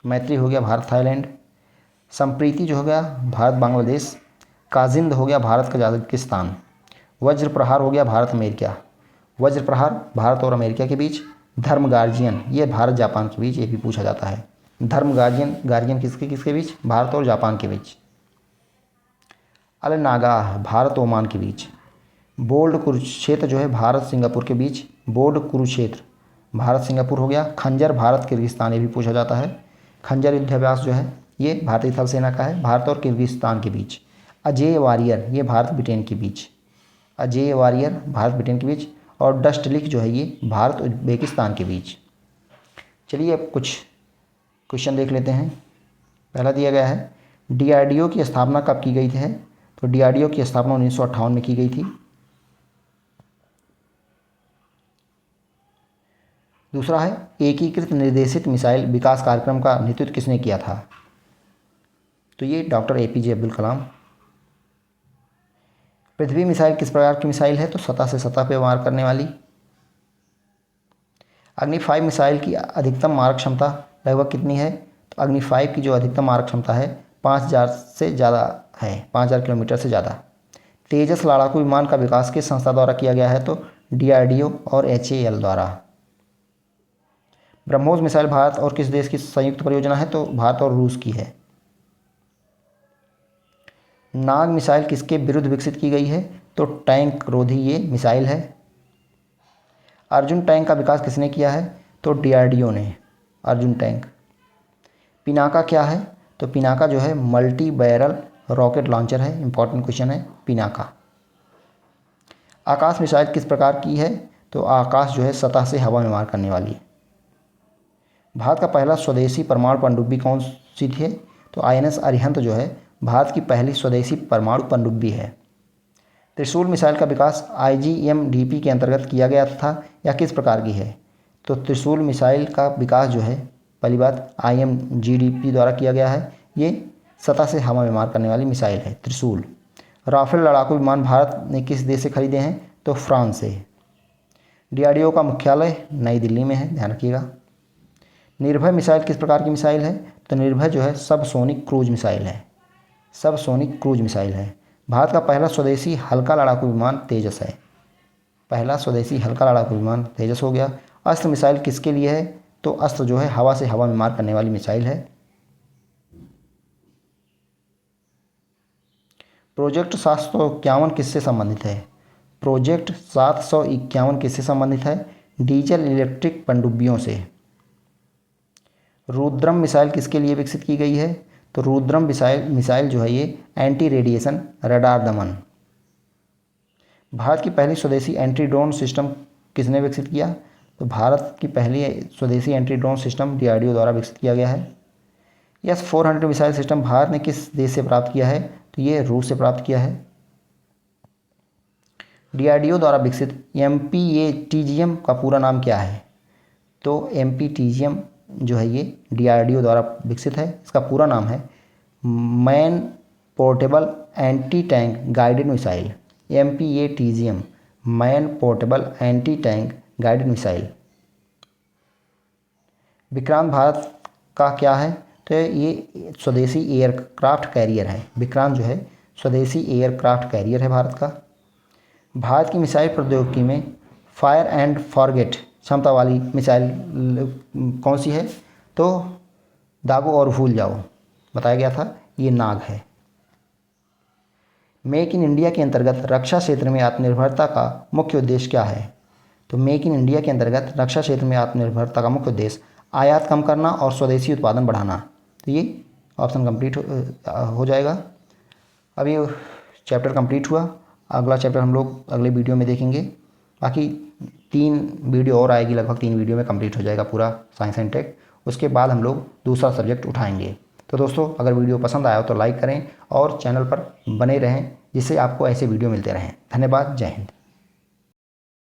Speaker 1: मैत्री हो गया भारत, थाईलैंड। संप्रीति जो हो गया भारत, बांग्लादेश। काजिंद हो गया भारत, कजाकिस्तान। वज्र प्रहार हो गया भारत, अमेरिका। वज्र प्रहार भारत और अमेरिका के बीच। धर्म गार्जियन ये भारत, जापान के बीच, ये भी पूछा जाता है। धर्म गार्जियन किसके बीच? भारत और जापान के बीच। अल नागाह भारत ओमान के बीच। बोल्ड कुरुक्षेत्र जो है भारत सिंगापुर के बीच। बोल्ड कुरुक्षेत्र भारत सिंगापुर हो गया। खंजर भारत किर्गिस्तान, ये भी पूछा जाता है। खंजर युद्धाभ्यास जो है ये भारतीय थल सेना का है, भारत और किर्गिस्तान के बीच। अजेय वॉरियर ये भारत ब्रिटेन के बीच। अजेय वॉरियर भारत ब्रिटेन के बीच। और डस्ट लिक जो है ये भारत उज्बेकिस्तान के बीच। चलिए अब कुछ क्वेश्चन देख लेते हैं। पहला दिया गया है डीआरडीओ की स्थापना कब की गई थी? तो डीआरडीओ की स्थापना 1958 में की गई थी। दूसरा है एकीकृत निर्देशित मिसाइल विकास कार्यक्रम का नेतृत्व किसने किया था? तो ये डॉक्टर एपीजे अब्दुल कलाम। पृथ्वी मिसाइल किस प्रकार की मिसाइल है? तो सतह से सतह पे वार करने वाली। अग्नि 5 मिसाइल की अधिकतम मारक क्षमता लगभग कितनी है? तो अग्नि 5 की जो अधिकतम मारक क्षमता है 5000 से ज़्यादा है, 5000 किलोमीटर से ज़्यादा। तेजस लड़ाकू विमान का विकास किस संस्था द्वारा किया गया है? तो डीआरडीओ और एचएएल द्वारा। ब्रह्मोस मिसाइल भारत और किस देश की संयुक्त परियोजना है? तो भारत और रूस की है। नाग मिसाइल किसके विरुद्ध विकसित की गई है? तो टैंक रोधी ये मिसाइल है। अर्जुन टैंक का विकास किसने किया है? तो डीआरडीओ ने। अर्जुन टैंक। पिनाका क्या है? तो पिनाका जो है मल्टी बैरल रॉकेट लॉन्चर है। इंपॉर्टेंट क्वेश्चन है पिनाका। आकाश मिसाइल किस प्रकार की है? तो आकाश जो है सतह से हवा में मार करने वाली है। भारत का पहला स्वदेशी परमाणु पनडुब्बी कौन सी थी? तो आईएनएस अरिहंत जो है भारत की पहली स्वदेशी परमाणु पनडुब्बी है। त्रिशूल मिसाइल का विकास आईजीएमडीपी के अंतर्गत किया गया था या किस प्रकार की है? तो त्रिशूल मिसाइल का विकास जो है पहली बात आईएमजीडीपी द्वारा किया गया है। ये सतह से हवा में मार करने वाली मिसाइल है त्रिशूल। राफेल लड़ाकू विमान भारत ने किस देश से खरीदे हैं? तो फ्रांस से। डीआरडीओ का मुख्यालय नई दिल्ली में है, ध्यान रखिएगा। निर्भय मिसाइल किस प्रकार की मिसाइल है? तो निर्भय जो है सबसोनिक क्रूज मिसाइल है। सबसोनिक क्रूज मिसाइल है। भारत का पहला स्वदेशी हल्का लड़ाकू विमान तेजस है। पहला स्वदेशी हल्का लड़ाकू विमान तेजस हो गया। अस्त्र मिसाइल किसके लिए है? तो अस्त्र जो है हवा से हवा में मार करने वाली मिसाइल है। प्रोजेक्ट 751 किससे संबंधित है? प्रोजेक्ट 751 किससे संबंधित है? डीजल इलेक्ट्रिक पनडुब्बियों से। रुद्रम मिसाइल किसके लिए विकसित की गई है? तो रुद्रम मिसाइल जो है ये एंटी रेडिएशन रडार दमन। भारत की पहली स्वदेशी एंटी ड्रोन सिस्टम किसने विकसित किया? तो भारत की पहली स्वदेशी एंटी ड्रोन सिस्टम डीआरडीओ द्वारा विकसित किया गया है। S-400 मिसाइल सिस्टम भारत ने किस देश से प्राप्त किया है? तो ये रूस से प्राप्त किया है। डीआरडीओ द्वारा विकसित MPATGM का पूरा नाम क्या है? तो MPTGM जो है ये डीआरडीओ द्वारा विकसित है। इसका पूरा नाम है man portable anti tank guided missile. MPATGM man portable anti tank guided missile. Vikrant Bharat का क्या है? तो ये स्वदेशी एयरक्राफ्ट कैरियर है। विक्रांत जो है स्वदेशी एयरक्राफ्ट कैरियर है भारत का। भारत की मिसाइल प्रौद्योगिकी में फायर एंड फॉरगेट क्षमता वाली मिसाइल कौन सी है? तो दागो और भूल जाओ बताया गया था, ये नाग है। मेक इन इंडिया के अंतर्गत रक्षा क्षेत्र में आत्मनिर्भरता का मुख्य उद्देश्य क्या है? तो मेक इन इंडिया के अंतर्गत रक्षा क्षेत्र में आत्मनिर्भरता का मुख्य उद्देश्य आयात कम करना और स्वदेशी उत्पादन बढ़ाना। तो ये ऑप्शन कंप्लीट हो जाएगा। अब ये चैप्टर कंप्लीट हुआ। अगला चैप्टर हम लोग अगले वीडियो में देखेंगे। बाकी 3 वीडियो और आएगी, लगभग 3 वीडियो में कंप्लीट हो जाएगा पूरा साइंस एंड टेक। उसके बाद हम लोग दूसरा सब्जेक्ट उठाएंगे। तो दोस्तों अगर वीडियो पसंद आया हो तो लाइक करें और चैनल पर बने रहें, जिससे आपको ऐसे वीडियो मिलते रहें। धन्यवाद। जय हिंद।